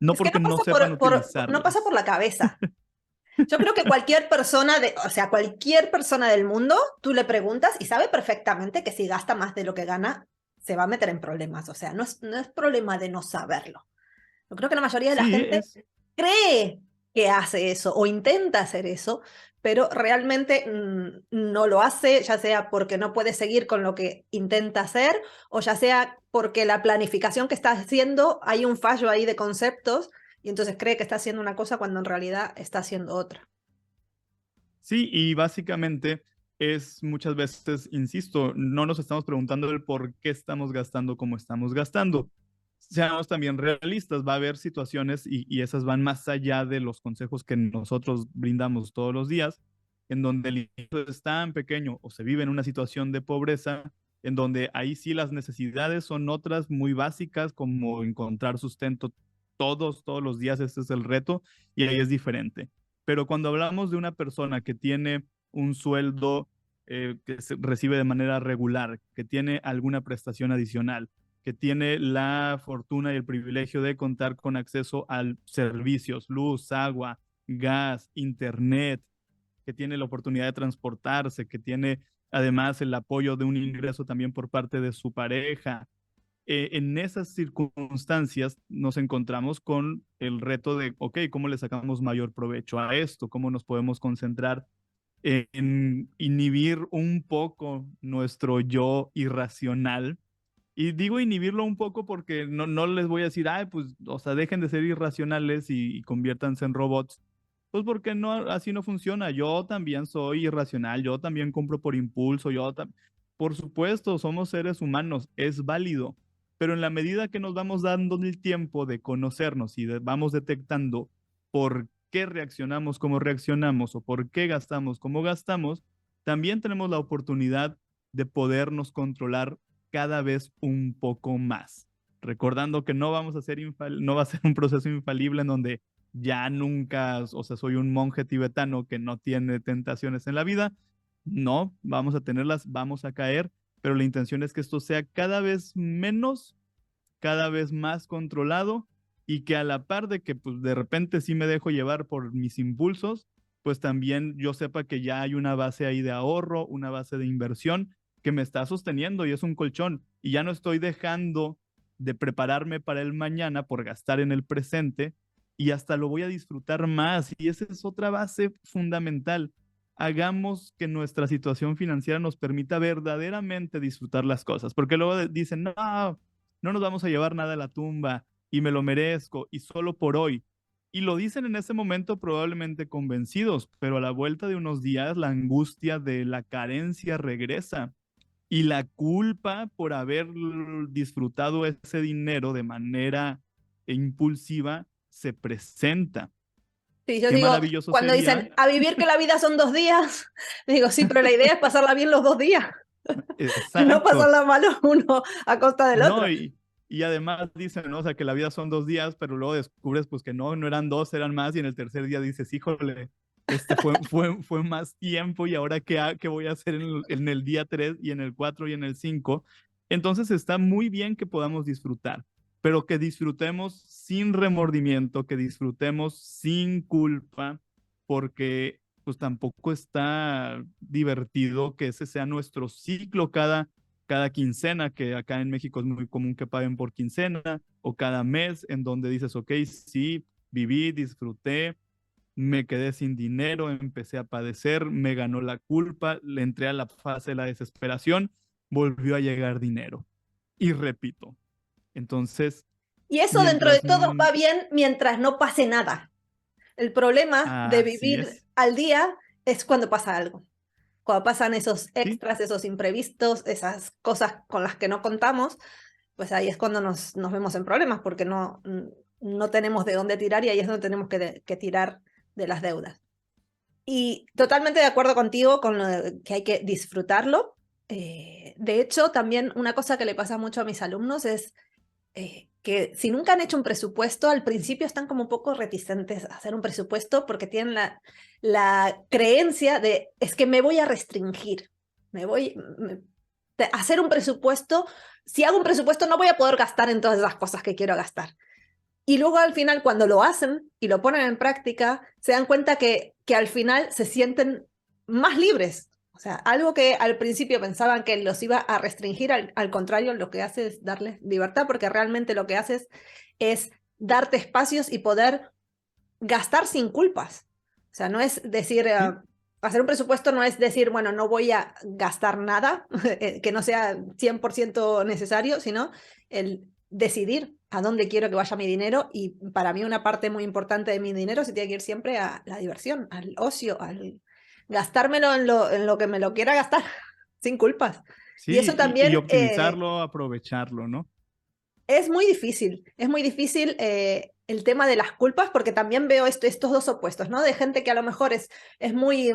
No Es que porque no sepan no pasa por utilizarlas. la cabeza. Yo creo que cualquier persona o sea, cualquier persona del mundo, tú le preguntas y sabe perfectamente que si gasta más de lo que gana, se va a meter en problemas. O sea, no es problema de no saberlo. Yo creo que la mayoría de la Sí, gente cree que hace eso o intenta hacer eso, pero realmente no lo hace, ya sea porque no puede seguir con lo que intenta hacer o ya sea porque la planificación que está haciendo hay un fallo ahí de conceptos y entonces cree que está haciendo una cosa cuando en realidad está haciendo otra. sí, y básicamente es muchas veces, insisto, no nos estamos preguntando el por qué estamos gastando como estamos gastando. Seamos también realistas, va a haber situaciones y esas van más allá de los consejos que nosotros brindamos todos los días, en donde el ingreso es tan pequeño o se vive en una situación de pobreza, en donde ahí sí las necesidades son otras muy básicas, como encontrar sustento todos los días, este es el reto, y ahí es diferente. Pero cuando hablamos de una persona que tiene un sueldo que se recibe de manera regular, que tiene alguna prestación adicional, que tiene la fortuna y el privilegio de contar con acceso a servicios, luz, agua, gas, internet, que tiene la oportunidad de transportarse, que tiene además el apoyo de un ingreso también por parte de su pareja. En esas circunstancias nos encontramos con el reto de, ok, ¿cómo le sacamos mayor provecho a esto? ¿Cómo nos podemos concentrar en inhibir un poco nuestro yo irracional? Y digo inhibirlo un poco porque no les voy a decir, ay, pues, o sea, dejen de ser irracionales y conviértanse en robots. Pues porque no, así no funciona. Yo también soy irracional, yo también compro por impulso, por supuesto, somos seres humanos, es válido, pero en la medida que nos vamos dando el tiempo de conocernos y vamos detectando por qué reaccionamos como reaccionamos o por qué gastamos como gastamos, también tenemos la oportunidad de podernos controlar cada vez un poco más. Recordando que no vamos a ser no va a ser un proceso infalible en donde ya nunca, o sea, soy un monje tibetano que no tiene tentaciones en la vida. No, vamos a tenerlas, vamos a caer, pero la intención es que esto sea cada vez menos, cada vez más controlado y que a la par de que pues de repente sí me dejo llevar por mis impulsos, pues también yo sepa que ya hay una base ahí de ahorro, una base de inversión que me está sosteniendo y es un colchón y ya no estoy dejando de prepararme para el mañana por gastar en el presente y hasta lo voy a disfrutar más y esa es otra base fundamental. Hagamos que nuestra situación financiera nos permita verdaderamente disfrutar las cosas, porque luego dicen, no, no nos vamos a llevar nada a la tumba y me lo merezco y solo por hoy. Y lo dicen en ese momento probablemente convencidos, pero a la vuelta de unos días la angustia de la carencia regresa y la culpa por haber disfrutado ese dinero de manera impulsiva se presenta. Sí, yo Qué digo, maravilloso cuando sería, dicen a vivir que la vida son 2 días, digo, sí, pero la idea es pasarla bien los 2 días, no exacto, pasarla malo uno a costa del no, otro. y además dicen, ¿no? O sea, que la vida son 2 días, pero luego descubres pues que no eran dos, eran más, y en el tercer día dices, híjole, fue más tiempo y ahora qué voy a hacer en el día 3 y en el 4 y en el 5. Entonces está muy bien que podamos disfrutar, pero que disfrutemos sin remordimiento, que disfrutemos sin culpa, porque pues tampoco está divertido que ese sea nuestro ciclo cada quincena, que acá en México es muy común que paguen por quincena, o cada mes, en donde dices, ok, sí, viví, disfruté, me quedé sin dinero, empecé a padecer, me ganó la culpa, le entré a la fase de la desesperación, volvió a llegar dinero. y repito. Entonces, Y eso dentro de mientras... todo va bien mientras no pase nada. El problema de Así vivir es. al día es cuando pasa algo. Cuando pasan esos Sí, extras, esos imprevistos, esas cosas con las que no contamos, pues ahí es cuando nos vemos en problemas porque no tenemos de dónde tirar y ahí es donde tenemos que tirar de las deudas. Y totalmente de acuerdo contigo con lo que hay que disfrutarlo. De hecho, también una cosa que le pasa mucho a mis alumnos es que si nunca han hecho un presupuesto, al principio están como un poco reticentes a hacer un presupuesto porque tienen la creencia de, es que me voy a restringir, hacer un presupuesto, si hago un presupuesto no voy a poder gastar en todas las cosas que quiero gastar. Y luego al final, cuando lo hacen y lo ponen en práctica, se dan cuenta que al final se sienten más libres. O sea, algo que al principio pensaban que los iba a restringir, al contrario, lo que hace es darles libertad, porque realmente lo que haces es darte espacios y poder gastar sin culpas. O sea, no es decir, sí, hacer un presupuesto no es decir, bueno, no voy a gastar nada que no sea 100% necesario, sino el decidir a dónde quiero que vaya mi dinero. Y para mí una parte muy importante de mi dinero se tiene que ir siempre a la diversión, al ocio, al gastármelo en lo que me lo quiera gastar, sin culpas. Y eso sí, y también optimizarlo, aprovecharlo, ¿no? es muy difícil el tema de las culpas, porque también veo estos dos opuestos, ¿no? De gente que a lo mejor es muy,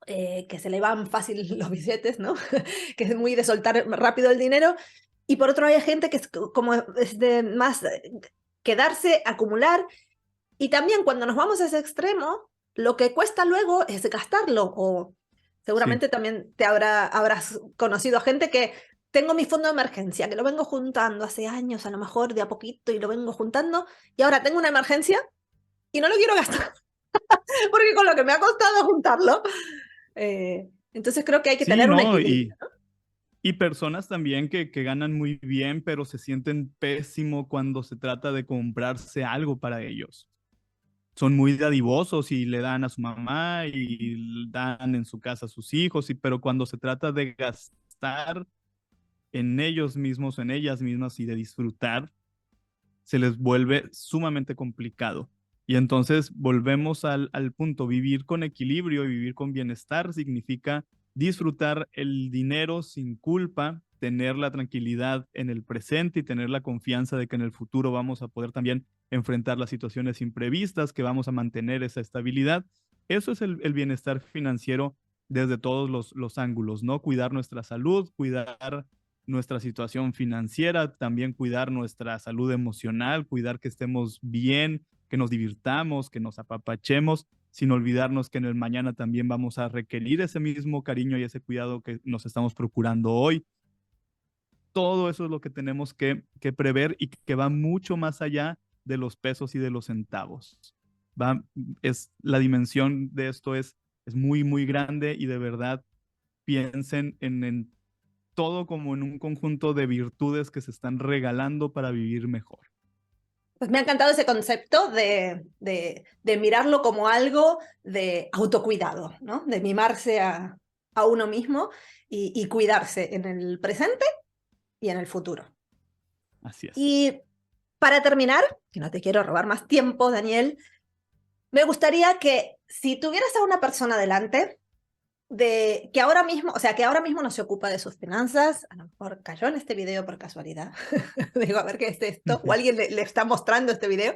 que se le van fácil los billetes, ¿no? Que es muy de soltar rápido el dinero, y por otro hay gente que es como es de más quedarse, acumular, y también cuando nos vamos a ese extremo, lo que cuesta luego es gastarlo, o Sí. seguramente también habrás conocido a gente que tengo mi fondo de emergencia, que lo vengo juntando hace años, a lo mejor de a poquito, y lo vengo juntando, y ahora tengo una emergencia y no lo quiero gastar, porque con lo que me ha costado juntarlo. Entonces creo que hay que Sí, tener un no, equilibrio. y personas también que ganan muy bien, pero se sienten pésimo cuando se trata de comprarse algo para ellos. Son muy dadivosos y le dan a su mamá y dan en su casa a sus hijos, pero cuando se trata de gastar en ellos mismos, en ellas mismas y de disfrutar, se les vuelve sumamente complicado. Y entonces volvemos al punto, vivir con equilibrio y vivir con bienestar significa disfrutar el dinero sin culpa, tener la tranquilidad en el presente y tener la confianza de que en el futuro vamos a poder también enfrentar las situaciones imprevistas, que vamos a mantener esa estabilidad. Eso es el bienestar financiero desde todos los ángulos, ¿no? Cuidar nuestra salud, cuidar nuestra situación financiera, también cuidar nuestra salud emocional, cuidar que estemos bien, que nos divirtamos, que nos apapachemos, sin olvidarnos que en el mañana también vamos a requerir ese mismo cariño y ese cuidado que nos estamos procurando hoy. Todo eso es lo que tenemos que prever y que va mucho más allá de los pesos y de los centavos. Va, la dimensión de esto es muy, muy grande y de verdad piensen en todo como en un conjunto de virtudes que se están regalando para vivir mejor. Pues me ha encantado ese concepto de mirarlo como algo de autocuidado, ¿no? De mimarse a uno mismo y cuidarse en el presente y en el futuro. Así es. Y para terminar, que no te quiero robar más tiempo, Daniel, me gustaría que si tuvieras a una persona delante de que ahora mismo, o sea, que ahora mismo no se ocupa de sus finanzas, a lo mejor cayó en este video por casualidad, digo, a ver qué es esto, o alguien le está mostrando este video,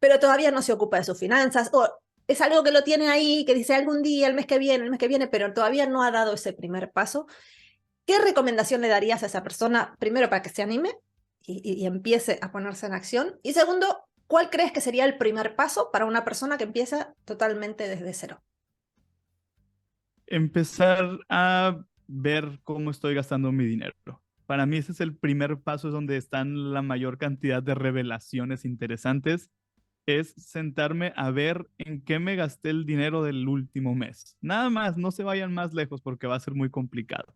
pero todavía no se ocupa de sus finanzas, o es algo que lo tiene ahí, que dice algún día, el mes que viene, pero todavía no ha dado ese primer paso. ¿Qué recomendación le darías a esa persona, primero, para que se anime y empiece a ponerse en acción? Y segundo, ¿cuál crees que sería el primer paso para una persona que empieza totalmente desde cero? Empezar a ver cómo estoy gastando mi dinero. Para mí ese es el primer paso, es donde están la mayor cantidad de revelaciones interesantes. Es sentarme a ver en qué me gasté el dinero del último mes. Nada más, no se vayan más lejos porque va a ser muy complicado.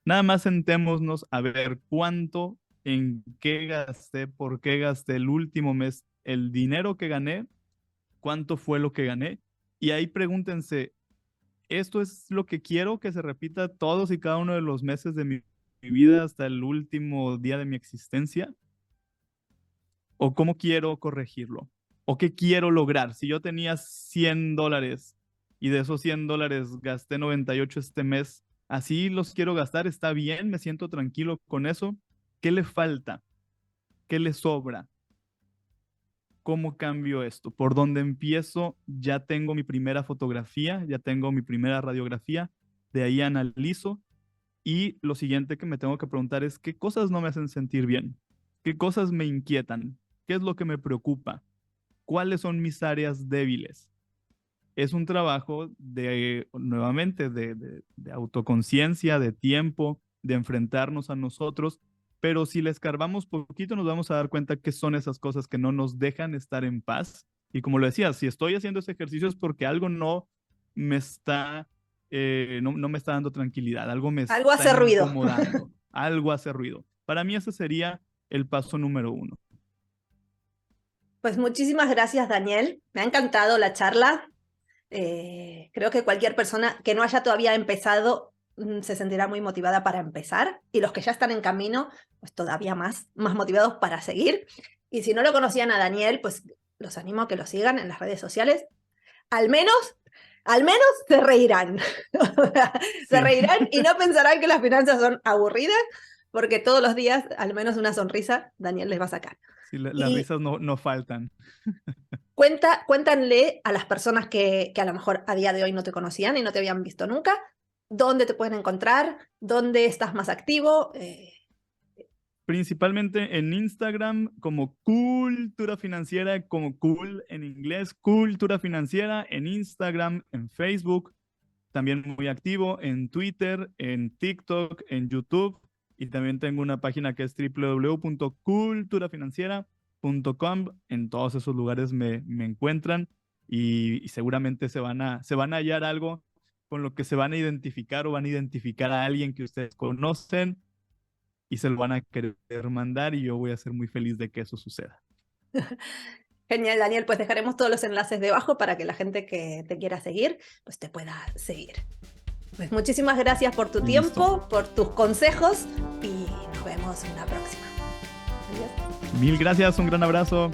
Nada más sentémonos a ver cuánto, en qué gasté, por qué gasté el último mes, el dinero que gané, cuánto fue lo que gané. Y ahí pregúntense, ¿esto es lo que quiero que se repita todos y cada uno de los meses de mi vida hasta el último día de mi existencia? ¿O cómo quiero corregirlo? ¿O qué quiero lograr? Si yo tenía $100 y de esos $100 gasté 98 este mes, así los quiero gastar, ¿está bien? ¿Me siento tranquilo con eso? ¿Qué le falta? ¿Qué le sobra? ¿Cómo cambio esto? ¿Por dónde empiezo? Ya tengo mi primera fotografía, ya tengo mi primera radiografía, de ahí analizo y lo siguiente que me tengo que preguntar es ¿qué cosas no me hacen sentir bien? ¿Qué cosas me inquietan? ¿Qué es lo que me preocupa? ¿Cuáles son mis áreas débiles? Es un trabajo nuevamente, de autoconciencia, de tiempo, de enfrentarnos a nosotros, pero si le escarbamos poquito nos vamos a dar cuenta que son esas cosas que no nos dejan estar en paz. Y como lo decía, si estoy haciendo ese ejercicio es porque algo no me está, no me está dando tranquilidad, algo me Algo está hace ruido. incomodando, algo hace ruido. Para mí ese sería el paso número 1. Pues muchísimas gracias, Daniel. Me ha encantado la charla. Creo que cualquier persona que no haya todavía empezado se sentirá muy motivada para empezar, y los que ya están en camino, pues todavía más motivados para seguir. Y si no lo conocían a Daniel, pues los animo a que lo sigan en las redes sociales. Al menos se reirán. Se reirán y no pensarán que las finanzas son aburridas, porque todos los días, al menos una sonrisa, Daniel les va a sacar. Sí, las risas no faltan. Cuéntanle a las personas que a lo mejor a día de hoy no te conocían y no te habían visto nunca, dónde te pueden encontrar, dónde estás más activo. Principalmente en Instagram como Cultura Financiera, como cool en inglés, Cultura Financiera, en Instagram, en Facebook, también muy activo, en Twitter, en TikTok, en YouTube, y también tengo una página que es www.culturafinanciera.com. En todos esos lugares me encuentran y seguramente se van a hallar algo con lo que se van a identificar o van a identificar a alguien que ustedes conocen y se lo van a querer mandar y yo voy a ser muy feliz de que eso suceda. Genial, Daniel, pues dejaremos todos los enlaces debajo para que la gente que te quiera seguir, pues te pueda seguir. Pues muchísimas gracias por tu tiempo, por tus consejos y nos vemos en la próxima. Adiós. Mil gracias, un gran abrazo.